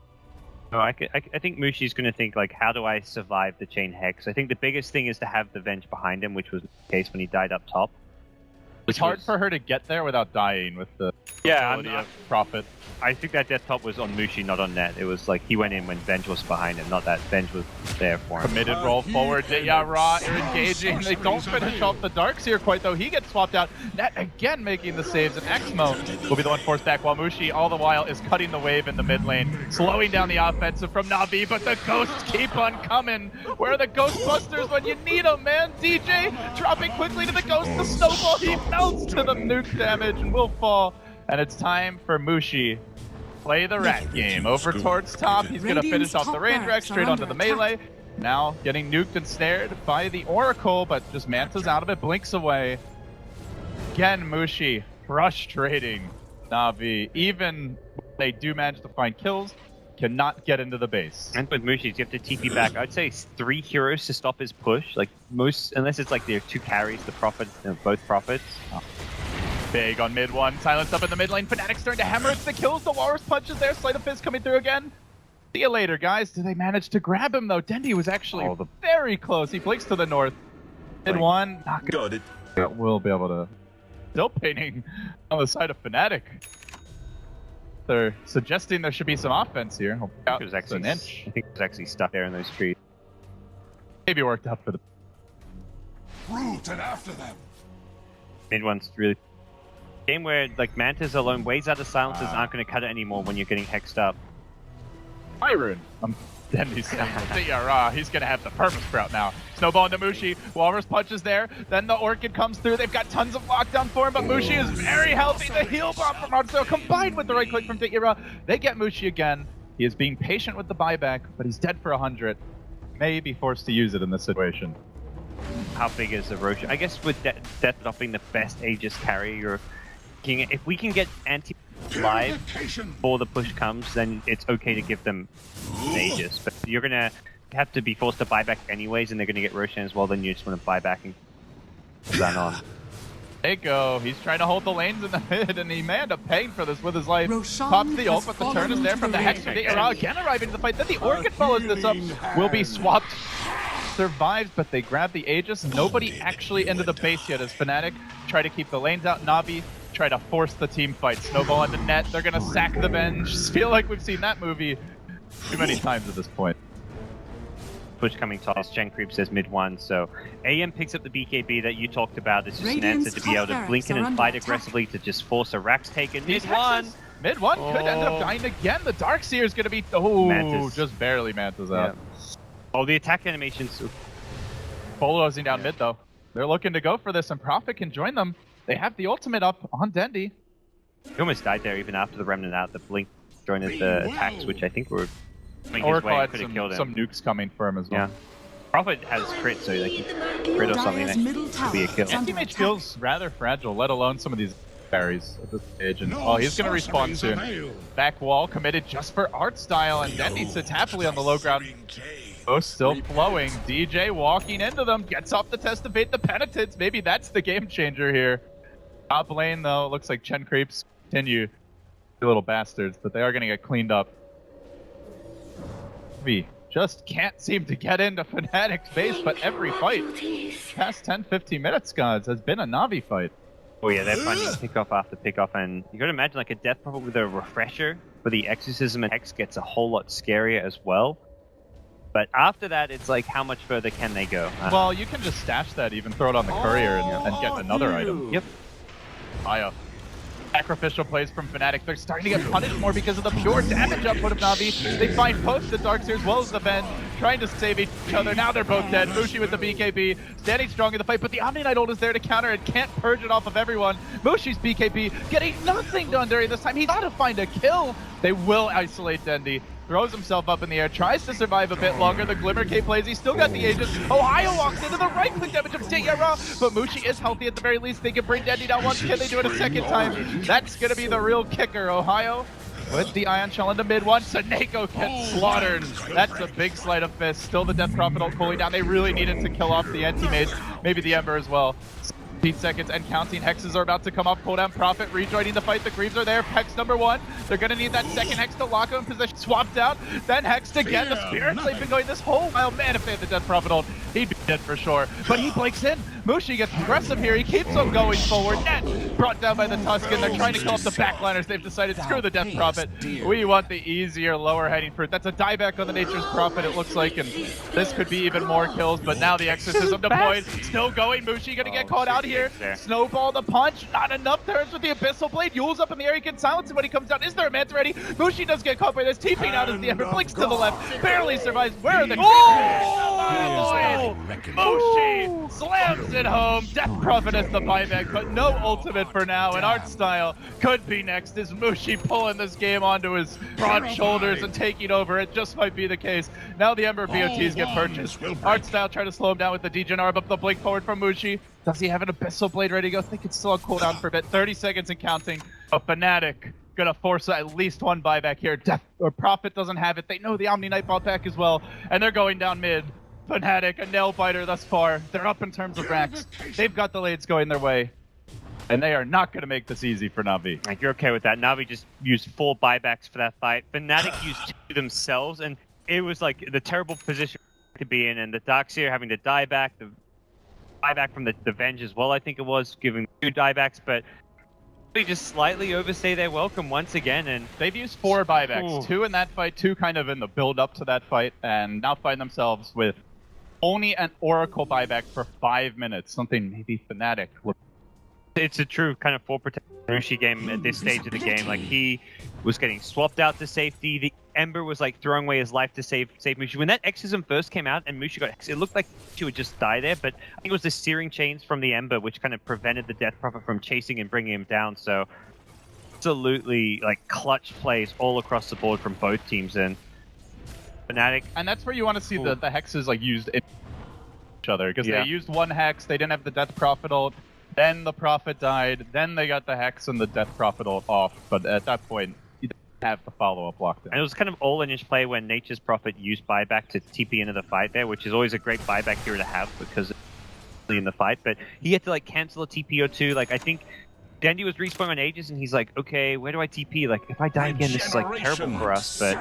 No, I think Mushi's going to think, like, how do I survive the chain hex? I think the biggest thing is to have the Venge behind him, which was the case when he died up top. It's hard for her to get there without dying with the ability of Prophet. I think that death top was on Mushi, not on Net. It was like he went in when Venge was behind him, not that Venge was there for him. Committed roll forward. Yeah, Ra are engaging. They don't finish off the Darkseer quite, though. He gets swapped out. Net again making the saves, and Exmo will be the one forced back, while Mushi all the while is cutting the wave in the mid lane, slowing down the offensive from Navi, but the ghosts keep on coming. Where are the Ghostbusters when you need them, man? DJ dropping quickly to the ghost, the snowball, he melts to the nuke damage and will fall. And it's time for Mushi. Play the rat game. Over towards top. He's going to finish off the range rack straight onto the melee. Now getting nuked and snared by the Oracle, but just Manta's out of it, blinks away. Again, Mushi frustrating Navi. Even when they do manage to find kills, cannot get into the base. And with Mushi, you have to TP back. I'd say 3 heroes to stop his push. Like most, unless it's like there are 2 carries, the Prophet, both Prophets. Oh. Big on mid one, silence up in the mid lane. Fnatic starting to hammer the kills. The Walrus punches there. Sleight of Fist coming through again. See you later, guys. Did they manage to grab him though? Dendi was actually very close. He blinks to the north. Mid one, not good. We'll be able to. Still painting on the side of Fnatic. They're suggesting there should be some offense here. I think it was actually stuck there in those trees. Maybe worked out for the. Root and after them. Mid one's really. Game where like Mantas alone, ways out of silences aren't going to cut it anymore when you're getting hexed up. Iron. Dendi's he's going to have the purple sprout now. Snowball into Mushi. Walrus punches there. Then the Orchid comes through. They've got tons of lockdown for him, but Mushi is very healthy. The heal bomb from Artso combined with the right click from Teira. They get Mushi again. He is being patient with the buyback, but he's dead for 100. May be forced to use it in this situation. How big is the Roche? I guess with Death not being the best Aegis carrier, if we can get anti live before the push comes, then it's okay to give them Aegis. But you're going to have to be forced to buy back anyways, and they're going to get Roshan as well, then you just want to buy back and run on. There you go. He's trying to hold the lanes in the mid, and he may end up paying for this with his life. Roshan Pops the ult, but the turn is there from the Hex from Teira. Again arriving to the fight. Then the Orchid follows this up. Will be swapped. Survives, but they grab the Aegis. Nobody actually into the base yet as Fnatic try to keep the lanes out. Navi try to force the team fight. Snowball into net. They're going to sack the Venge. Feel like we've seen that movie too many times at this point. Push coming toss. Chen Creep says mid one. So AM picks up the BKB that you talked about. This is an answer to be able to blink in and fight aggressively to just force a Rax taken. Mid one. Mid one could end up dying again. The Darkseer is going to be Mantis. Just barely Mantis out. Oh, the attack animations. Bulldozing down mid though. They're looking to go for this, and Prophet can join them. They have the ultimate up on Dendi. He almost died there even after the Remnant out. The blink join as the attacks, which I think were coming his Oracle way, had could have killed him. some nukes coming for him as well. Yeah. Prophet has crit, so like he crit or something Dire's that middle could tower be a kill. is under Anti-Mage attack. feels rather fragile, let alone some of these berries at this stage. And oh, he's going to respawn soon. Back wall committed just for art style, and Dendy sits happily on the low ground. Oh, still flowing. DJ walking into them, gets off the test to bait the penitents. Maybe that's the game changer here. Top lane, though, looks like Chen creeps continue. You little bastards, but they are going to get cleaned up. We just can't seem to get into Fnatic's base, but every fight past 10-15 minutes, guys, has been a Na'Vi fight. Oh yeah, they're finding pickoff after pickoff, and you gotta imagine like a Death Prophet with a refresher for the Exorcism and Hex gets a whole lot scarier as well. But after that, it's like, how much further can they go? Well, you can just stash that, even throw it on the courier and get another item. Yep. Aya. Sacrificial plays from Fnatic. They're starting to get punished more because of the pure damage output of Na'Vi. They find both the Darkseer as well as the Venge, trying to save each other. Now they're both dead. Mushi with the BKB, standing strong in the fight, but the Omni Knight ult is there to counter and can't purge it off of everyone. Mushi's BKB getting nothing done during this time. He's got to find a kill. They will isolate Dendy. Throws himself up in the air, tries to survive a bit longer. The Glimmer K plays, he's still got the Aegis. Ohio walks into the right click damage of Tayara, but Mushi is healthy at the very least. They can bring Dendy down once. Can they do it a second time? That's going to be the real kicker. Ohio with the Ion Shell into mid one. Saneko gets slaughtered. That's a big sleight of fist. Still the Death Prophet ult cooling down. They really needed to kill off the anti-mage, maybe the Ember as well. 15 seconds and counting. Hexes are about to come off. Cooldown Prophet rejoining the fight. The Greaves are there. Hex number one. They're going to need that second Hex to lock him in position. Swapped out. Then Hexed again. The Spirits they've been going this whole while. Man, if they had the Death Prophet ult, he'd be dead for sure. But he blinks in. Mushi gets aggressive here. He keeps on going forward. Net brought down by the Tuscan. They're trying to kill off the backliners. They've decided, screw the Death Prophet. We want the easier, lower hanging fruit. That's a dieback on the Nature's Prophet, it looks like. And this could be even more kills. But now the Exorcism deployed. Still going. Mushi going to get caught out here. Snowball the punch. Not enough turns with the Abyssal Blade. Yule's up in the air. He can silence him when he comes down. Is there a Manta ready? Mushi does get caught by this. TPing out as the Ember blinks to the left. Barely survives. Where are the Mushi slams it home. Death Prophet as the buyback, but no ultimate for now. And Art Style could be next. Is Mushi pulling this game onto his broad shoulders and taking over? It just might be the case. Now the Ember BOTs get purchased. Art Style trying to slow him down with the Degenar, but the blink forward from Mushi. Does he have an Abyssal Blade ready to go? I think it's still on cooldown for a bit. 30 seconds and counting. A Fnatic gonna force at least one buyback here. Death or Prophet doesn't have it. They know the Omni Knight bought back as well, and they're going down mid. Fnatic, a nail biter thus far. They're up in terms of racks. They've got the lades going their way, and they are not going to make this easy for Na'Vi. Like, you're okay with that. Na'Vi just used 4 buybacks for that fight. Fnatic used 2 themselves, and it was like the terrible position to be in. And the Darkseer having to die back, the buyback from the Venge as well, I think it was, giving 2 diebacks, but they just slightly overstay their welcome once again. And they've used 4 buybacks, 2 in that fight, 2 kind of in the build up to that fight, and now find themselves with only an Oracle buyback for 5 minutes. Something maybe Fnatic. It's a true kind of 4 protection game at this stage of the game. Like, he was getting swapped out to safety. The Ember was like throwing away his life to save Mushi. When that Exorcism first came out and Mushi got X, it looked like she would just die there, but I think it was the Searing Chains from the Ember which kind of prevented the Death Prophet from chasing and bringing him down. So absolutely like clutch plays all across the board from both teams. And Fnatic, and that's where you want to see the hexes like used in each other, because they used 1 hex, they didn't have the Death Prophet ult, then the Prophet died, then they got the hex and the Death Prophet ult off, but at that point you didn't have the follow-up locked in. And it was kind of all-in-ish play when Nature's Prophet used buyback to TP into the fight there, which is always a great buyback hero to have because it's in the fight, but he had to like cancel a TP or 2. Like, I think Dendy was respawning on Aegis and he's like, okay, where do I TP? Like, if I die again, this is like terrible for us. But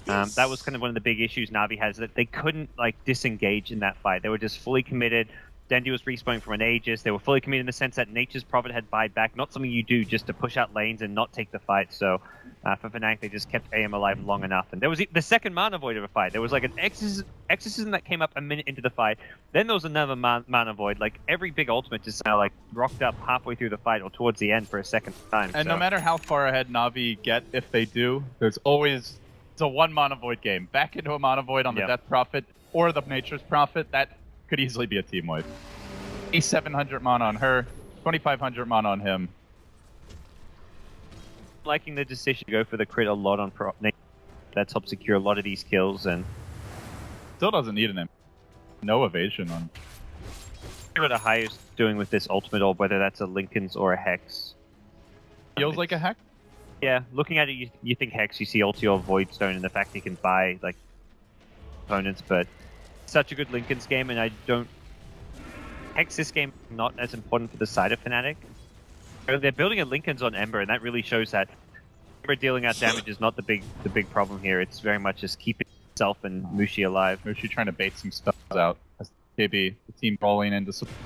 that was kind of one of the big issues Na'Vi has, that they couldn't like disengage in that fight. They were just fully committed. Dendy was respawning from an Aegis. They were fully committed in the sense that Nature's Prophet had buyback, not something you do just to push out lanes and not take the fight. So for Fnatic, they just kept AM alive long enough. And there was the second Mana Void of a fight. There was like an Exorcism that came up a minute into the fight. Then there was another Mana Void. Like, every big ultimate just now like rocked up halfway through the fight or towards the end for a second time. And no matter how far ahead Na'Vi get, if they do, there's always it's a 1 Mana Void game. Back into a Mana Void on the Death Prophet or the Nature's Prophet, that could easily be a team wipe. 700 mana on her, 2500 mana on him. liking the decision to go for the crit a lot on that's helped secure a lot of these kills, and Still doesn't need an no evasion on. what a high is doing with this ultimate orb, whether that's a Linken's or a Hex. Feels like a hack. Yeah, looking at it, you think Hex, you see ulti or Voidstone, and the fact he can buy like opponents, but such a good Linken's game, and I don't. Hex this game not as important for the side of Fnatic. They're building a Linken's on Ember, and that really shows that Ember dealing out damage is not the big problem here. It's very much just keeping itself and Mushi alive. Mushi trying to bait some stuff out. As KB, the team rolling into support.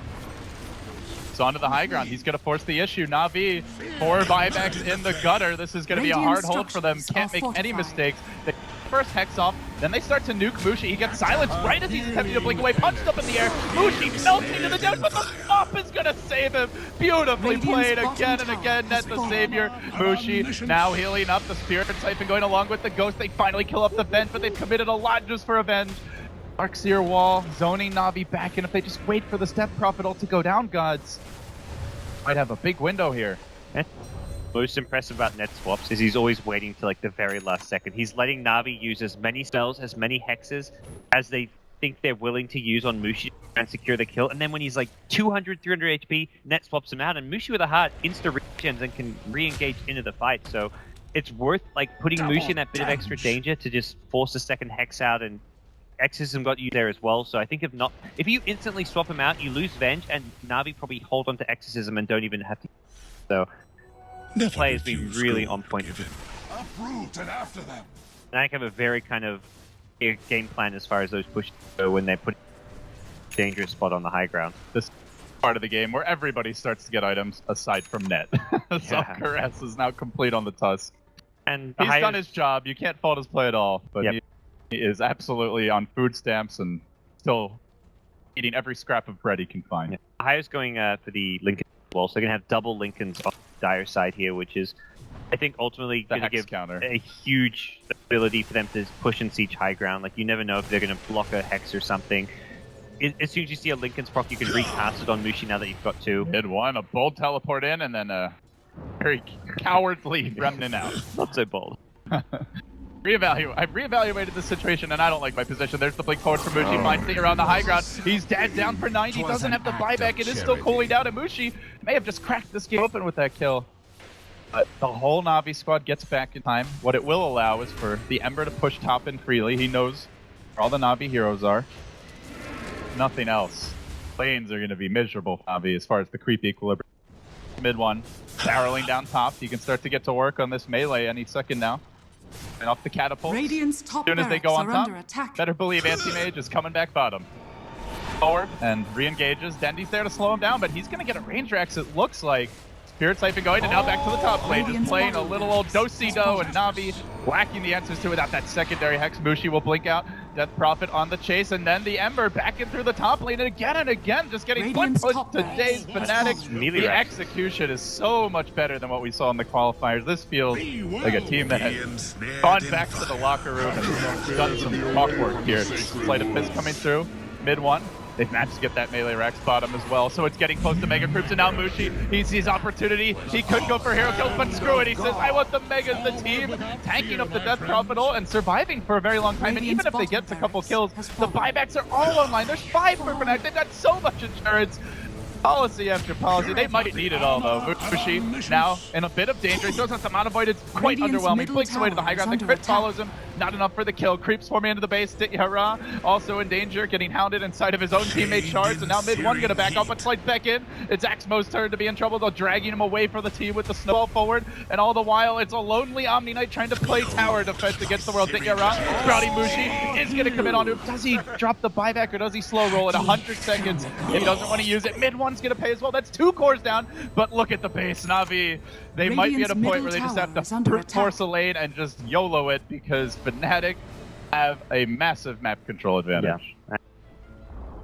So onto the high ground. He's going to force the issue. Na'Vi, 4 buybacks in the gutter. This is going to be a hard hold for them. Can't make any mistakes. They first Hex off, then they start to nuke Mushi. He gets silenced right as he's attempting to blink away. Punched up in the air. Mushi melting to the depths, but the pop is going to save him. Beautifully played again and again. Net the savior. Mushi now healing up. The Spirit Siphon going along with the Ghost. They finally kill up the Venge, but they've committed a lot just for Avenge. Darkseer wall, zoning Na'Vi back in. If they just wait for the Step Prophet ult to go down, gods, might have a big window here. Most impressive about net swaps is he's always waiting to like the very last second. He's letting Na'Vi use as many spells, as many hexes as they think they're willing to use on Mushi and secure the kill. And then when he's like 200, 300 HP, net swaps him out, and Mushi with a heart insta regens and can re-engage into the fight. So it's worth like putting Mushi in that bit of extra danger to just force a second hex out, and Exorcism got you there as well. So I think if you instantly swap him out, you lose Venge, and Na'Vi probably hold on to Exorcism and don't even have to. So the play has been really on point. Uproot and after them. Fnatic have a very kind of game plan as far as those pushes go when they're putting a dangerous spot on the high ground. This part of the game where everybody starts to get items aside from net. So Caress is now complete on the Tusk. And he's done his job. You can't fault his play at all, but he is absolutely on food stamps and still eating every scrap of bread he can find. High's going for the Linken as well, so they're going to have double Linkens on the Dire side here, which is, I think, ultimately going to give a huge ability for them to push and siege high ground. Like, you never know if they're going to block a Hex or something. As soon as you see a Linken's proc, you can recast it on Mushi now that you've got 2. Mid one, a bold teleport in, and then a very cowardly Remnant out. Not so bold. I've reevaluated the situation, and I don't like my position. There's the blink forward for Mushi. Finds it around the high ground. He's dead, down for 90. Doesn't have the buyback. It is still cooling down, and Mushi may have just cracked this game open with that kill. But the whole Na'Vi squad gets back in time. What it will allow is for the Ember to push top in freely. He knows where all the Na'Vi heroes are. Nothing else. Lanes are going to be miserable for Na'Vi as far as the creep equilibrium. Mid one, barreling down top. You can start to get to work on this melee any second now. And off the catapult. Radiant's top as soon as they go on top, attack. better believe Anti-Mage is coming back bottom. Forward and re-engages. Dendy's there to slow him down, but he's going to get a range Rex, it looks like. Spirit Siphon going, and now back to the top lane. Just playing a little old do-si-do, and Na'Vi whacking the answers to it without that secondary Hex. Mushi will blink out. Death Prophet on the chase, and then the Ember back in through the top lane, and again, just getting pushed today's Fnatic. The execution is so much better than what we saw in the qualifiers. This feels like a team that has gone back to the locker room and done some talk work here. Sleight of Fist coming through, mid one. They've managed to get that melee Rex bottom as well, so it's getting close to Mega Creeps, and now Mushi, he sees opportunity. He could go for hero kills, but screw it. He says, I want the Megas, the team, tanking up the Death Prophet ult and surviving for a very long time. And even if they get a couple kills, the buybacks are all online. There's 5 for Fnatic. They've got so much insurance. Policy after policy. They might need it all, though. Mushi now in a bit of danger. He throws out some out-of-void. It's quite underwhelming. Blinks away to the high ground. The crit follows him. Not enough for the kill. Creeps forming into the base. Hurrah. Also in danger, getting hounded inside of his own teammate shards. And now mid one gonna back up, but slides back in. It's Axmo's turn to be in trouble. They're dragging him away from the team with the snowball forward. And all the while, it's a lonely Omni Knight trying to play tower defense against the world. Hurrah. Crowdy Mushi is gonna commit onto him. Does he drop the buyback or does he slow roll at 100 seconds? If he doesn't want to use it, mid one's gonna pay as well. That's 2 cores down. But look at the base. Na'Vi, they might be at a point where they just have to brute force a lane and just YOLO it, because Fnatic have a massive map control advantage. Yeah.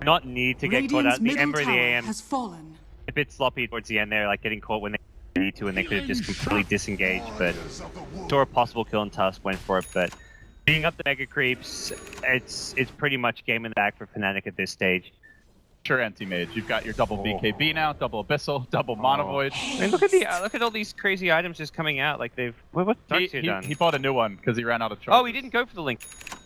Not need to get caught out. The Ember of the AM has fallen. A bit sloppy towards the end there, like getting caught when they need to, and they could have just completely disengaged. But saw a possible kill on Tusk, went for it. But being up the Mega Creeps, it's pretty much game in the bag for Fnatic at this stage. Sure, anti-mage. You've got your double BKB now, double Abyssal, double Mono Void. I mean, look at all these crazy items just coming out. Like they've what's Darkseer done? He bought a new one because he ran out of charges. Oh, he didn't go for the link.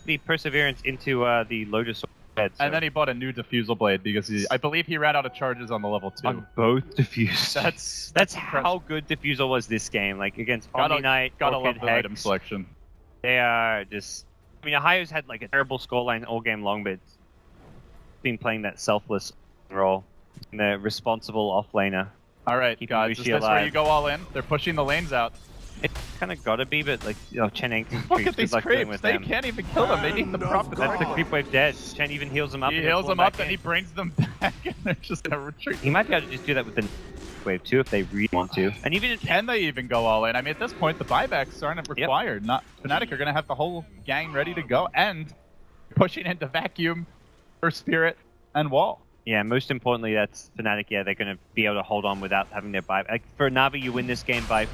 The Perseverance into the Lotus head. So. And then he bought a new Diffusal Blade because I believe he ran out of charges on the level 2. On both Diffuse. That's how good Diffusal was this game. Like against Omni Knight, gotta Orchid, love the Hex, item selection. They are just. I mean, Ohio's had like a terrible scoreline all game long, but it's been playing that selfless role. The responsible off-laner. Alright, guys, is this where you go all in? They're pushing the lanes out. It's kind of gotta be, but like, you know, Chen ain't Look at these creeps, they can't even kill them, they need the proper. That's the creep wave dead. Chen even heals them up. He heals them up and he brings them back and they're just gonna retreat. He might be able to just do that with the wave too if they really want to. And even can they even go all in? I mean, at this point, the buybacks aren't required. Not Fnatic are gonna have the whole gang ready to go and pushing into Vacuum for Spirit and Wall. Yeah, most importantly, that's Fnatic. Yeah, they're going to be able to hold on without having their buyback. Like, for Na'Vi, you win this game by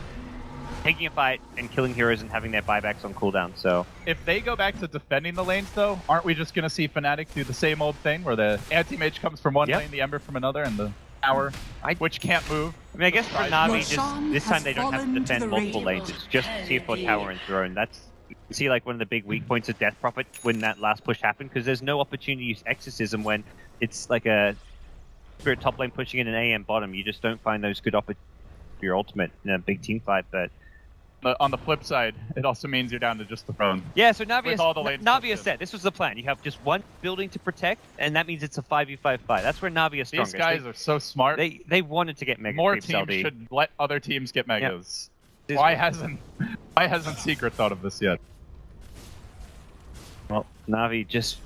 taking a fight and killing heroes and having their buybacks on cooldown. So if they go back to defending the lanes, though, aren't we just going to see Fnatic do the same old thing where the anti-mage comes from one lane, the Ember from another, and the tower, which can't move? I mean, I guess for Na'Vi, this time they don't have to defend multiple lanes. It's just tier 4 tower and throne. That's you see like one of the big weak points of Death Prophet when that last push happened, because there's no opportunity to use Exorcism when it's like a Spirit top lane pushing in an AM bottom. You just don't find those good opportunities for your ultimate in a big team fight. But on the flip side, it also means you're down to just the throne. Yeah, so Na'Vi is set. This was the plan. You have just one building to protect, and that means it's a 5v5 fight. That's where Na'Vi is strongest. These guys are so smart. They wanted to get mega. More creeps, teams LD. should let other teams get megas. Yep. Why hasn't Secret thought of this yet? Well, Na'Vi just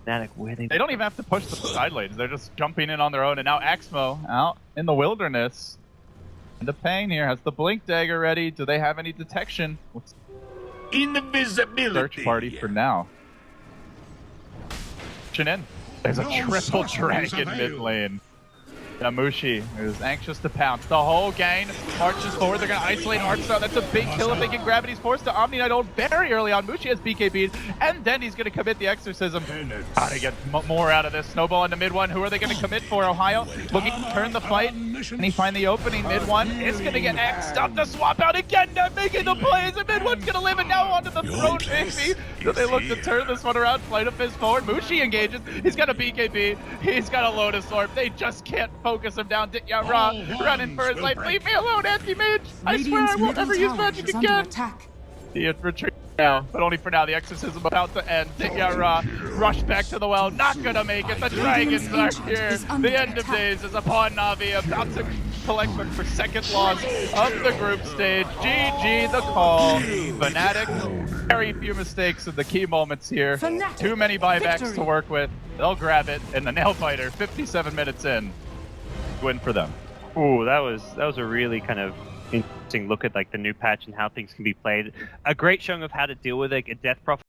Fnatic where they don't even have to push the side lanes. They're just jumping in on their own. And now Axmo out in the wilderness. And the Pain here has the Blink Dagger ready. Do they have any detection? Invisibility. Search party for now. In. There's a triple dragon mid lane. Namushi is anxious to pounce. The whole gang marches forward. They're going to isolate Artstar. That's a big kill if they can grab it. He's forced to Omni Knight ult very early on. Mushi has BKB'd, and then he's going to commit the Exorcism. How to get more out of this. Snowball into mid one. Who are they going to commit for? Ohio looking to turn the fight. And he find the opening. Mid one is going to get X'd up. The swap out again. They're making the plays, and mid one's going to live it now onto the throne. Maybe. So they look to turn this one around. Flight of Fist forward. Mushi engages. He's got a BKB. He's got a Lotus Orb. They just can't focus him down. Ditya Ra running for his life. Leave me alone, anti-mage. I swear I won't ever use magic again. He had retreated now, but only for now. The Exorcism about to end. Ditya Ra rush back to the well. Not gonna make it. The dragons are here. The end of days is upon Na'Vi, about to collect them for second loss of the group stage. GG the call. Fnatic, very few mistakes in the key moments here. Too many buybacks to work with. They'll grab it, and the nail fighter 57 minutes in. Win for them. Ooh, that was a really kind of interesting look at like the new patch and how things can be played. A great showing of how to deal with like a Death Prophet